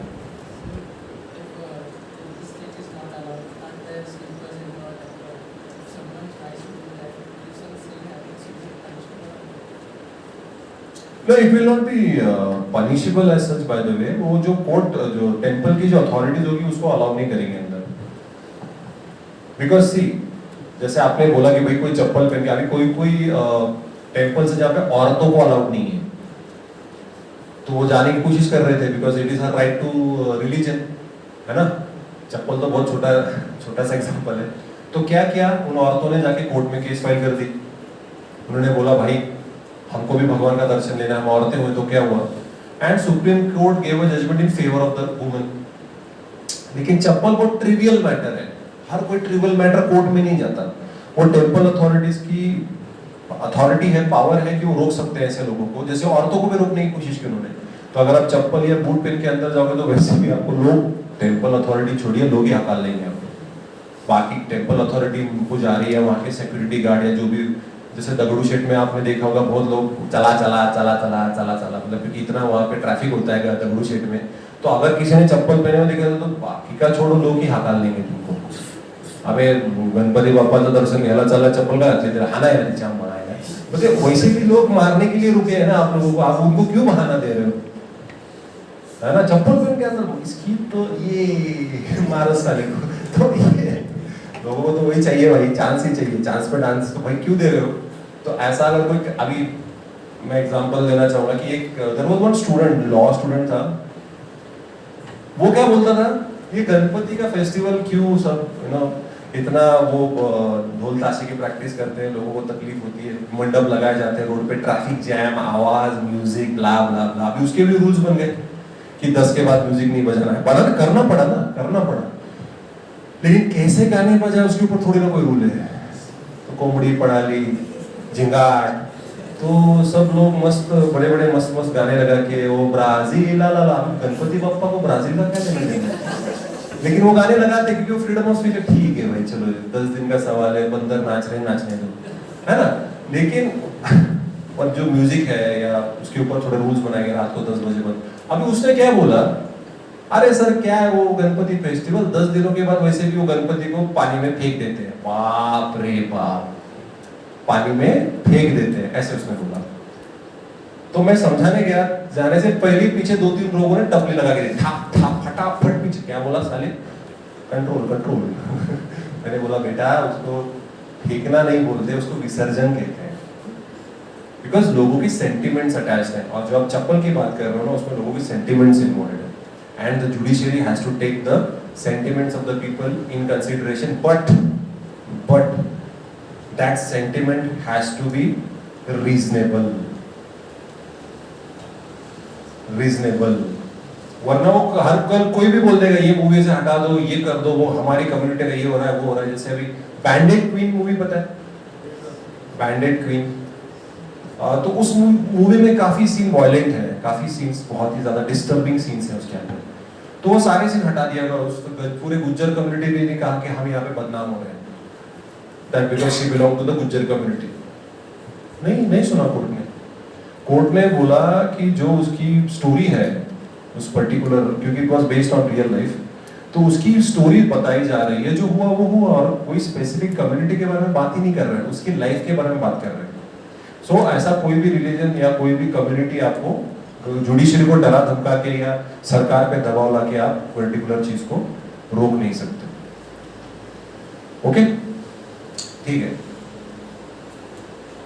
No, it will not be punishable as such by the way. वो जो कोर्ट जो टेंपल की जो अथॉरिटीज होगी उसको अलाउ नहीं करेंगे अंदर. Because see, जैसे आपने बोला कि भाई कोई चप्पल पहन के अभी कोई टेंपल से जहाँ पे औरतों को अलाउड नहीं है तो वो जाने की कोशिश कर रहे थे because it is her right to religion, है ना. चप्पल तो बहुत छोटा सा एग्जांपल है. तो क्या किया उन औरतों ने जाके कोर्ट में केस फाइल कर दी. उन्होंने बोला भाई हमको भी भगवान का दर्शन लेना, हम औरतें हुए तो क्या हुआ. And supreme court gave a judgment in favour of the woman. लेकिन चप्पल बहुत ट्रिवियल मैटर है, हर कोई ट्रिवियल मैटर कोर्ट में नहीं जाता. वो टेंपल अथॉरिटीज की अथॉरिटी है, पावर है कि वो रोक सकते हैं ऐसे लोगों को. जैसे औरतों को भी रोकने की कोशिश की उन्होंने. तो अगर आप चप्पल या बूट पहन के अंदर जाओगे तो वैसे भी आपको लोग, टेंपल अथॉरिटी छोड़िए, लोग ही हकाल लेंगे आपको. बाकी टेंपल अथॉरिटी को जा रही है, वहाँ के सिक्योरिटी गार्ड या जो भी, जैसे दगड़ू शेट में आपने देखा होगा बहुत लोग चला मतलब क्योंकि इतना वहाँ पे ट्रैफिक होता है दगड़ू शेट में. तो अगर किसी ने चप्पल पहने हुए देखा तो बाकी का छोड़ो, लोग ही हकाल लेंगे तुमको. अबे गणपति बाप्पाचं दर्शन घ्यायला चला, चप्पल का घातली तर हाना है तिच्या मारायला. मतलब वैसे भी लोग मारने के लिए रुके हैं ना आप लोगों को, आप उनको क्यों बहाना दे रहे हो, है ना. चप्पल पहन के अंदर इसकी तो ये मारो साले को. तो ये लोगों को तो वही चाहिए भाई, चांस ही चाहिए, चांस पे डांस. तो भाई क्यों दे रहे हो. तो ऐसा अगर कोई, अभी मैं एग्जांपल देना चाहूंगा कि एक there was one student, law student था. वो क्या बोलता था, ये गणपति का फेस्टिवल क्यों सब इतना वो ढोल ताशे की प्रैक्टिस करते हैं, लोगों को तकलीफ होती है, मंडप लगाए जाते हैं रोड पे, ट्रैफिक जैम, आवाज, म्यूजिक, ब्ला ब्ला ब्ला. अभी उसके भी रूल्स बन गए कि 10 के बाद म्यूजिक नहीं बजाना है. बना करना पड़ा. लेकिन कैसे गाने बजाए उसके ऊपर थोड़ी ना कोई रूल है. तो कॉमेडी पढ़ा ली, झिंगाट, तो सब लोग मस्त बड़े मस्त गाने लगा के वो ब्राजील ला ला ला. गणपति बप्पा को ब्राजील का क्या लेना देना. लेकिन वो गाने लगाते क्योंकि वो फ्रीडम ऑफ स्पीच है. ठीक है भाई चलो 10 दिन का सवाल है, बंदर नाच रहे नाचने दो, है ना. लेकिन और जो म्यूजिक है या उसके ऊपर थोड़े रूल्स बनाए गए, रात को 10 बजे बंद. अभी उसने क्या बोला, अरे सर क्या है वो गणपति फेस्टिवल, 10 दिनों के बाद वैसे भी वो गणपति को पानी में फेंक देते हैं. बाप रे बाप, पानी में फेंक देते हैं, ऐसे उसने बोला. तो मैं समझाने गया, जाने से पहले पीछे 2-3 लोगों ने टपली लगा के दी, थाप थाप फटाफट पीछे. क्या बोला साले, कंट्रोल. मैंने बोला बेटा उसको फेंकना नहीं बोलते, उसको विसर्जन कहते हैं. बिकॉज लोगों की सेंटिमेंट्स अटैच्ड हैं, और जो आप चप्पल की बात कर रहे हो ना उसमें लोगों की सेंटिमेंट्स इन्वॉल्व है. And the judiciary has to take the sentiments of the people in consideration, but that sentiment has to be reasonable. वरना वो हर कल कोई भी बोल देगा ये मूवी से हटा दो, ये कर दो, वो हमारी कम्युनिटी का ये हो रहा है, वो हो रहा है. जैसे अभी बैंडेड क्वीन मूवी पता है, बैंडेड क्वीन. तो उस मूवी में काफी सीन वायलेंट है, काफी सीन्स बहुत ही ज्यादा डिस्टर्बिंग सीन्स हैं उसके अंदर. तो वो सारे सीन हटा दिया गया. उस पूरे गुज्जर कम्युनिटी ने नहीं कहा कि हम यहाँ पे बदनाम हो रहे हैं, that because she belong to the Gujjar community. नहीं सुना कोर्ट ने बोला कि जो उसकी स्टोरी है उस पर्टिकुलर, क्योंकि it was based on real life, तो उसकी स्टोरी बताई जा रही है, जो हुआ वो हुआ, और कोई स्पेसिफिक कम्युनिटी के बारे में बात ही नहीं कर रहे हैं, उसकी लाइफ के बारे में बात कर रहे हैं. सो ऐसा कोई भी रिलीजन या कोई भी कम्युनिटी आपको जुडिशरी को डरा धमका के या सरकार पे दबाव ला के आप पर्टिकुलर चीज को रोक नहीं सकते. ओके, ठीक है.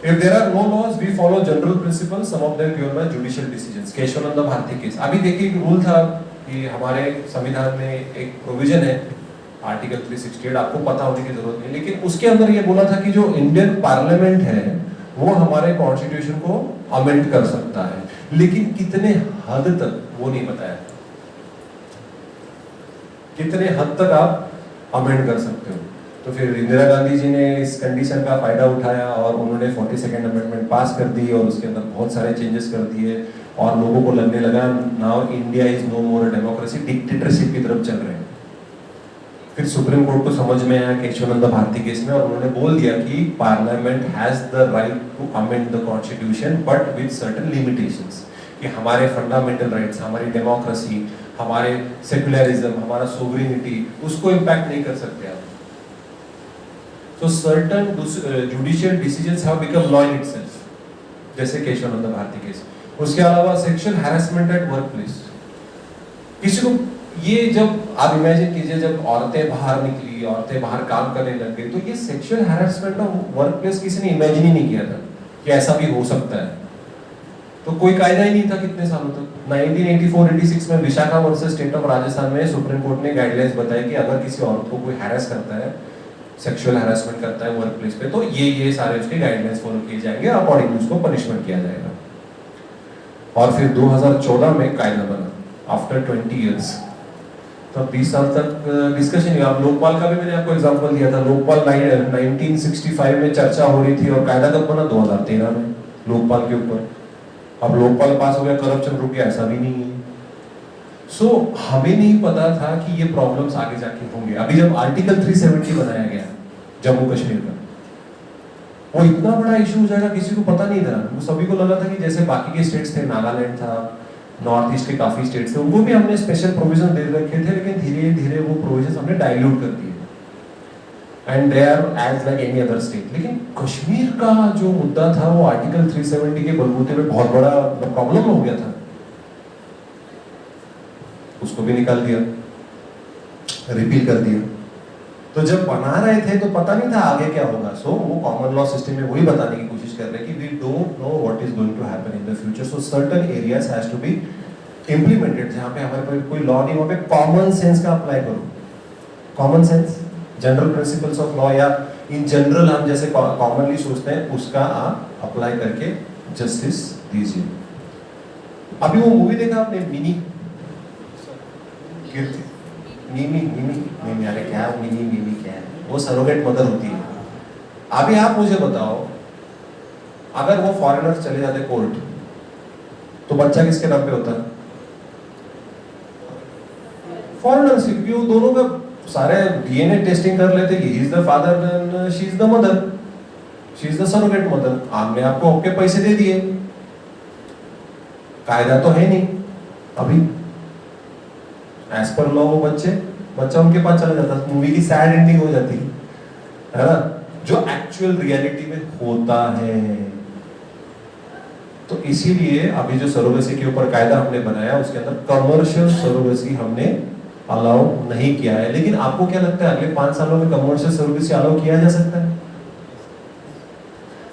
If there are no laws, we follow general principles, some of them given by judicial decisions. Kesavananda Bharati case. अभी देखिए एक रूल था कि हमारे संविधान में एक प्रोविजन है आर्टिकल 368, आपको पता होने की जरूरत नहीं, लेकिन उसके अंदर ये बोला था कि जो इंडियन पार्लियामेंट है वो हमारे कॉन्स्टिट्यूशन को अमेंड कर सकता है, लेकिन कितने हद तक वो नहीं बताया. कितने हद तक आप अमेंड कर सकते हो. तो फिर इंदिरा गांधी जी ने इस कंडीशन का फायदा उठाया और उन्होंने 42nd अमेंडमेंट पास कर दी और उसके अंदर बहुत सारे चेंजेस कर दिए, और लोगों को लगने लगा now India is no more democracy, dictatorship की तरफ चल रहे हैं. फिर सुप्रीम कोर्ट को समझ में आया केशवानंद भारती केस में, और उन्होंने बोल दिया कि parliament has the right to amend the constitution but with certain limitations, कि हमारे फंडामेंटल राइट्स, हमारी डेमोक्रेसी, हमारे सेक्युलरिज्म, हमारा सोवरेनिटी, उसको इम्पैक्ट नहीं कर सकते आप. So certain judicial decisions have become law in itself, जैसे केशवानंद भारती केस. उसके अलावा sexual harassment at work place. किसी को ये जब आप इमेजिन कीजिए जब औरतें बाहर निकली, औरतें बाहर काम करने लग गई, तो ये sexual harassment of work place किसी ने इमेजिन ही नहीं किया था कि ऐसा भी हो सकता है। तो कोई कायदा ही नहीं था कितने सालों तक। 1984-86 में Vishakha versus state of Rajasthan में सुप्रीम कोर्ट ने गाइडलाइंस बताई कि अगर किसी औरत को कोई हैरेस करता है, सेक्सुअल हैरेसमेंट करता है वर्क प्लेस पे, तो ये सारे उसके गाइडलाइंस फॉलो किए जाएंगे, अकॉर्डिंगली उसको पनिशमेंट किया जाएगा। और फिर 2014 में कायदा बना, आफ्टर 20 इयर्स। तो 20 साल तक डिस्कशन हुआ। अब लोकपाल का भी मैंने आपको एग्जांपल दिया था। लोकपाल 1965 में चर्चा हो रही थी और कायदा कब बना? 2013 में लोकपाल के ऊपर। अब लोकपाल पास हो गया, करप्शन रुक गया, ऐसा भी नहीं है। सो हमें नहीं पता था कि ये प्रॉब्लम्स आगे जाके होंगे। अभी जब आर्टिकल 370 बनाया गया जम्मू कश्मीर का, वो इतना बड़ा इशू हो जाएगा किसी को पता नहीं था। वो सभी को लगा था कि जैसे बाकी के स्टेट्स थे, नागालैंड था, नॉर्थ ईस्ट के काफी स्टेट्स थे, उनको भी हमने स्पेशल प्रोविजन दे रखे थे, लेकिन धीरे धीरे वो प्रोविजन हमने डाइल्यूट कर दिए and they are as like any other state. लेकिन कश्मीर का जो मुद्दा था वो आर्टिकल 370 के बलबूते पे बहुत बड़ा प्रॉब्लम हो गया था। उसको भी निकाल दिया, रिपील कर दिया। तो जब बना रहे थे तो पता नहीं था आगे क्या होगा। सो वो कॉमन लॉ सिस्टम में वही बताने की कोशिश कर रहे हैं कि we don't know what is going to happen in the future, so certain areas has to be implemented. जहां पे हमारे कोई लॉ नहीं, वहां पे कॉमन सेंस का अप्लाई करो। Common sense, general principles of law, या इन जनरल हम जैसे कॉमनली सोचते हैं उसका आप अप्लाई करके जस्टिस दीजिए। अभी वो मूवी देखा आपने, मिनी अरे क्या मिनी क्या है? वो सरोगेट मदर होती है। अभी आप मुझे बताओ, अगर वो फॉरेनर्स चले जाते कोर्ट तो बच्चा किसके नाम पे होता? फॉरेनर्स, क्योंकि वो दोनों का सारे डीएनए टेस्टिंग कर लेते कि he is the father and she is the mother, she is the surrogate mother. आपने आपको आपके पैसे दे दिए, कायदा तो है नहीं अभी। एज पर लॉ वो बच्चा उनके पास चला जाता, मूवी की सैड एंडिंग हो जाती है ना, जो एक्चुअल रियलिटी में होता है। तो इसीलिए अभी जो सरोगेसी के ऊपर कायदा हमने बनाया, उसके अंदर कमर्शियल सरोगेसी हमने अलाउ नहीं किया है। लेकिन आपको क्या लगता है अगले 5 सालों में कमर्शियल सरोगेसी अलाउ किया जा सकता है?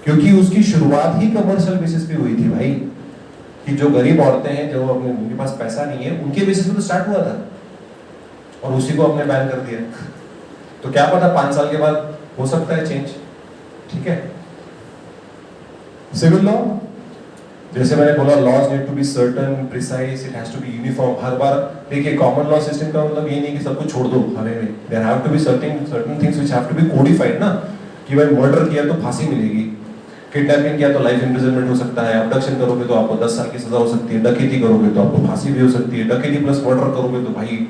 क्योंकि उसकी शुरुआत ही कमर्शियल बेसिस पे हुई थी भाई, कि जो गरीब औरतें हैं, जो अपने उनके पास पैसा नहीं है, उनके बेसिस पे तो स्टार्ट हुआ था और उसी को अपने बैन कर दिया। तो क्या पता 5 साल के बाद हो सकता है चेंज। ठीक है। सिविल लॉ, जैसे मैंने बोला, laws need to be certain, precise, it has to be uniform. हर बार देखिए, कॉमन लॉ सिस्टम का मतलब ये नहीं कि सब कुछ छोड़ दो हमें में। There have to be certain things which have to be codified ना, कि भाई मर्डर किया तो फांसी मिलेगी, किडनैपिंग किया तो लाइफ इंप्रिजनमेंट हो सकता है, अबडक्शन करोगे तो आपको 10 साल की सजा हो सकती है, डकैती करोगे तो आपको फांसी भी हो सकती है, डकैती प्लस मर्डर करोगे तो भाई,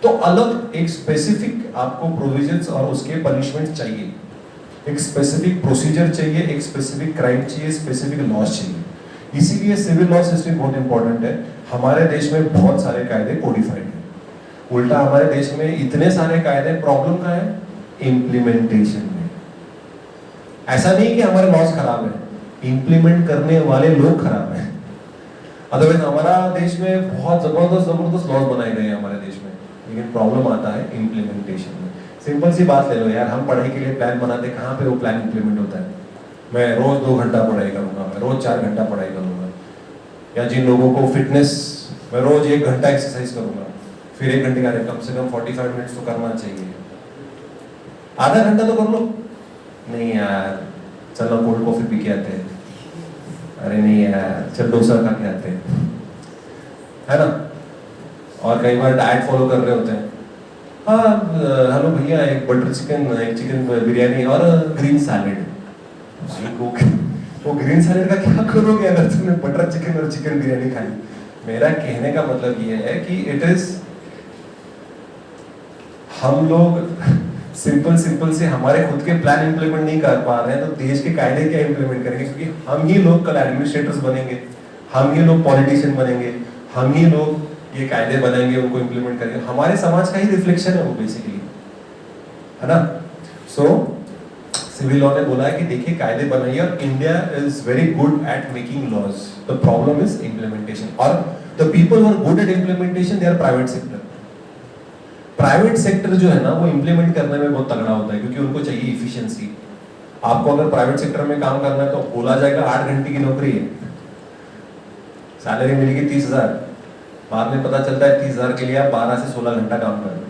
तो अलग एक स्पेसिफिक आपको प्रोविजंस और उसके पनिशमेंट चाहिए, एक स्पेसिफिक प्रोसीजर चाहिए, एक स्पेसिफिक क्राइम चाहिए, स्पेसिफिक लॉज चाहिए। इसीलिए सिविल लॉ सिस्टम बहुत इंपॉर्टेंट है। हमारे देश में बहुत सारे कायदे कोडिफाइड हैं, उल्टा हमारे देश में इतने सारे कायदे, प्रॉब्लम का है इम्प्लीमेंटेशन में। ऐसा नहीं कि हमारे लॉज खराब है, इम्प्लीमेंट करने वाले लोग खराब हैं। अदरवाइज हमारा देश में बहुत जबरदस्त लॉज बनाए गए हैं हमारे देश में, लेकिन प्रॉब्लम आता है इम्प्लीमेंटेशन में। सिंपल सी बात ले लो यार, हम पढ़ाई के लिए प्लान बनाते, कहाँ पे वो प्लान इम्प्लीमेंट होता है? मैं रोज 2 घंटा पढ़ाई करूंगा, मैं रोज 4 घंटा पढ़ाई करूंगा, या जिन लोगों को फिटनेस, मैं रोज 1 घंटा एक्सरसाइज करूंगा, फिर 1 घंटे का कम से कम 45 मिनट्स तो करना चाहिए। आधा घंटा तो कर लो, नहीं यार चलो कोल्ड कॉफी पी के आते हैं, अरे नहीं यार चल डोसा खा के आते हैं, है ना। और कई बार डाइट फॉलो कर रहे होते हैं, हाँ हेलो भैया एक बटर चिकन, एक चिकन बिरयानी और ग्रीन सैलेड। वो ग्रीन सैलेड का क्या करोगे अगर तुमने बटर चिकन और चिकन बिरयानी खाई? मेरा कहने का मतलब ये है कि इट इज, हम लोग सिंपल से हमारे खुद के प्लान इंप्लीमेंट नहीं कर पा रहे हैं, तो देश के कायदे क्या इंप्लीमेंट करेंगे? क्योंकि हम ही लोग कल एडमिनिस्ट्रेटर्स बनेंगे, हम ही लोग पॉलिटिशियन बनेंगे, हम ही लोग ये कायदे बनाएंगे, उनको इंप्लीमेंट करेंगे। हमारे समाज का ही रिफ्लेक्शन है वो बेसिकली, है ना। सो सिविल लॉ ने बोला है कि देखिए कायदे बनाइए, और India is very good at making laws, the problem is implementation, और the people who are good at implementation they are private sector. Private sector जो है ना वो इम्प्लीमेंट करने में बहुत तगड़ा होता है, क्योंकि उनको चाहिए इफिशिएंसी। आपको अगर प्राइवेट सेक्टर में काम करना है तो बोला जाएगा 8 घंटे की नौकरी है, सैलरी मिलेगी 30,000, बाद में पता चलता है 30,000 के लिए आप 12 से 16 घंटा काम कर रहे हो।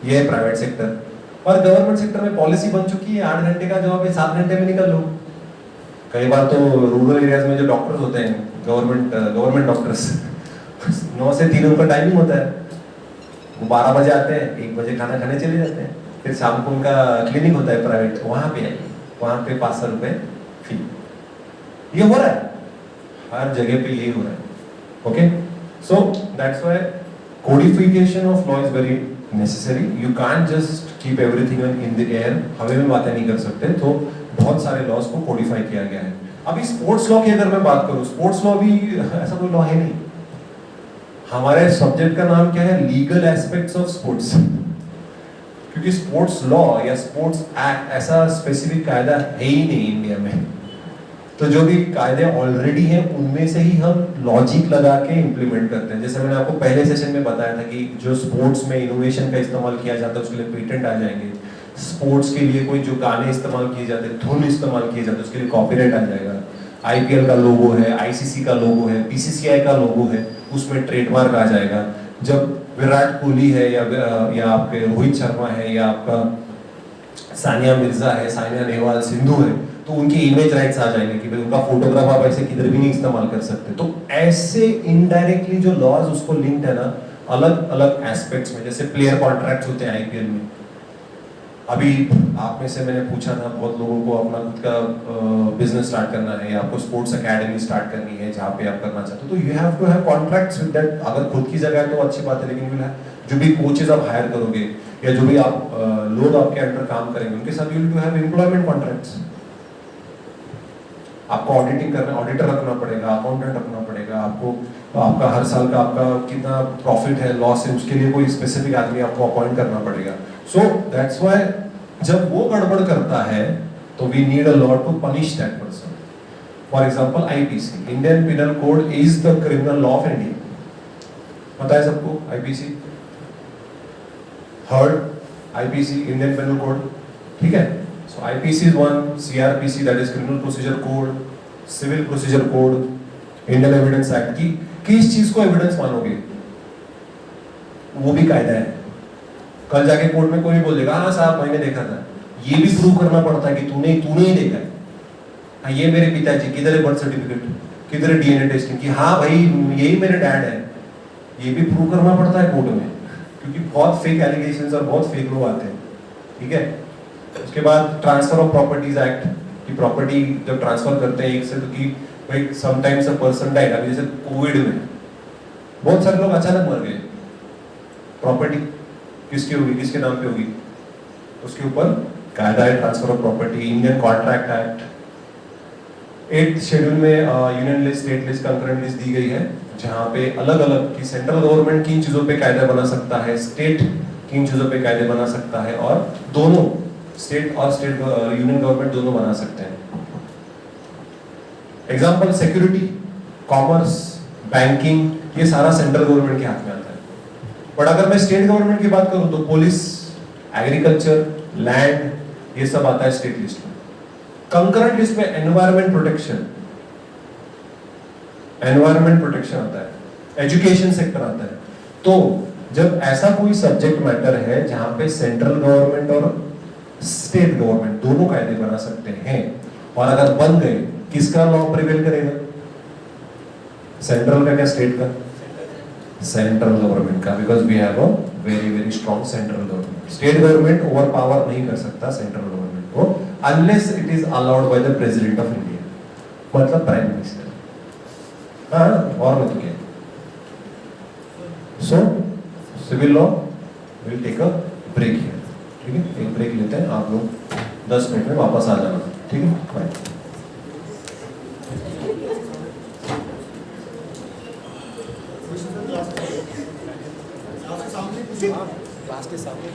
ये है प्राइवेट सेक्टर। और गवर्नमेंट सेक्टर में पॉलिसी बन चुकी है 8 घंटे का जॉब है 7 घंटे में निकल लो। कई बार तो रूरल एरियाज में जो डॉक्टर्स होते हैं, गवर्नमेंट डॉक्टर्स 9 से 3 उनका टाइमिंग होता है, वो 12 बजे आते हैं, 1 बजे खाना खाने चले जाते हैं, फिर शाम को उनका क्लिनिक होता है प्राइवेट, वहां पे आइए, वहां पे 500 रुपए फी। ये हो रहा है हर जगह पे, यही हो रहा है। Okay, so that's why codification of law is very necessary. You can't just keep everything in the air, हवा में बातें नहीं कर सकते, तो बहुत सारे लॉज को कोडिफाई किया गया है। अभी स्पोर्ट्स लॉ की अगर मैं बात करूं, स्पोर्ट्स लॉ भी ऐसा कोई लॉ है नहीं। हमारे सब्जेक्ट का नाम क्या है? लीगल एस्पेक्ट्स ऑफ स्पोर्ट्स, क्योंकि स्पोर्ट्स लॉ या स्पोर्ट्स एक्ट ऐसा स्पेसिफिक कायदा है ही नहीं इंडिया में। तो जो भी कायदे ऑलरेडी हैं उनमें से ही हम लॉजिक लगा के इम्प्लीमेंट करते हैं। जैसे मैंने आपको पहले सेशन में बताया था कि जो स्पोर्ट्स में इनोवेशन का इस्तेमाल किया जाता है उसके लिए पेटेंट आ जाएंगे, स्पोर्ट्स के लिए कोई जो गाने इस्तेमाल किए जाते हैं, धुन इस्तेमाल किए जाते हैं, उसके लिए कॉपीराइट आ जाएगा। आईपीएल का लोगो है, आईसीसी का लोगो है, बीसीसीआई का लोगो है, उसमें ट्रेडमार्क आ जाएगा। जब विराट कोहली है या आपके रोहित शर्मा है या आपका सानिया मिर्जा है, सानिया नेहवाल, सिंधु है, तो उनकी इमेज राइट्स आ जाएंगे कि भाई उनका फोटोग्राफ आप ऐसे किधर भी नहीं इस्तेमाल कर सकते। तो ऐसे इनडायरेक्टली जो लॉज उसको लिंक्ड है ना अलग अलग एस्पेक्ट्स में, जैसे प्लेयर कॉन्ट्रैक्ट्स होते हैं आईपीएल में। अभी आप में से मैंने पूछा था, बहुत लोगों को अपना खुद का बिजनेस स्टार्ट करना है या आपको स्पोर्ट्स एकेडमी स्टार्ट करनी है जहाँ पे आप करना चाहते हो, तो you have to have contracts with that. अगर खुद की जगह है तो अच्छी बात है, लेकिन जो भी कोचेज आप हायर करोगे या जो भी आप लोग आपके अंडर काम करेंगे उनके साथ you will have employment contracts. आपको ऑडिटिंग करना, ऑडिटर रखना पड़ेगा, अकाउंटेंट रखना पड़ेगा, आपको आपका हर साल का आपका कितना प्रॉफिट है, लॉस है, उसके लिए कोई स्पेसिफिक आदमी आपको अपॉइंट करना पड़ेगा। सो दैट्स व्हाई जब वो गड़बड़ करता है तो we need a law to punish that person. For example IPC, Indian penal code is the criminal law of India, पता है सबको? IPC heard, IPC Indian penal code, ठीक है। So IPC is one, CRPC that is Criminal Procedure Code, Civil Procedure Code, Indian Evidence Act की किस चीज को evidence मानोगे? वो भी कायदा है। कल जाके कोर्ट में कोई बोल देगा हाँ साहब मैंने देखा था, ये भी प्रूव करना पड़ता है कि तूने ही देखा है। हाँ ये मेरे पिताजी, किधर है बर्थ सर्टिफिकेट, किधर है डीएनए टेस्टिंग की, हाँ भाई यही मेरे डैड है, ये भी प्रूव करना पड़ता है कोर्ट में, क्योंकि बहुत फेक एलिगेशंस और बहुत फेक लोग आते हैं, ठीक है। उसके बाद ट्रांसफर ऑफ प्रॉपर्टीज एक्ट की प्रॉपर्टी जब ट्रांसफर करते हैं एक से, तो कि भाई समटाइम्स अ पर्सन डाइड, अभी जैसे कोविड में बहुत सारे लोग अचानक मर गए, प्रॉपर्टी किसकी होगी, किसके नाम पे होगी, उसके ऊपर कायदा है transfer of property. Indian contract act 8th schedule में union list, state list, concurrent list दी गई है, जहाँ पे अलग अलग की सेंट्रल गवर्नमेंट किन चीजों पे कायदा बना सकता है, स्टेट किन चीजों पे कायदे बना सकता है, और दोनों स्टेट और यूनियन गवर्नमेंट दोनों बना सकते हैं। एग्जांपल सिक्योरिटी, कॉमर्स, बैंकिंग, ये सारा सेंट्रल गवर्नमेंट के हाथ में आता है। बट अगर मैं स्टेट गवर्नमेंट की बात करूं तो पुलिस, एग्रीकल्चर, लैंड, ये सब आता है स्टेट लिस्ट में। कंकरेंट लिस्ट में एनवायरमेंट प्रोटेक्शन आता है, एजुकेशन सेक्टर आता है। तो जब ऐसा कोई सब्जेक्ट मैटर है जहां पे सेंट्रल गवर्नमेंट और स्टेट गवर्नमेंट दोनों कायदे बना सकते हैं, और अगर बन गए, किसका लॉ प्रिवेल करेगा? सेंट्रल का क्या स्टेट का? सेंट्रल गवर्नमेंट का, because we have a very very strong central government. State government over power नहीं कर सकता सेंट्रल गवर्नमेंट को, unless it is allowed by the president of India, मतलब प्राइम मिनिस्टर। हाँ, और नहीं तो क्या। So civil law will take a break here, ठीक है, एक ब्रेक लेते हैं, आप लोग 10 मिनट में वापस आ जाना, ठीक है, बाय। क्लास के सामने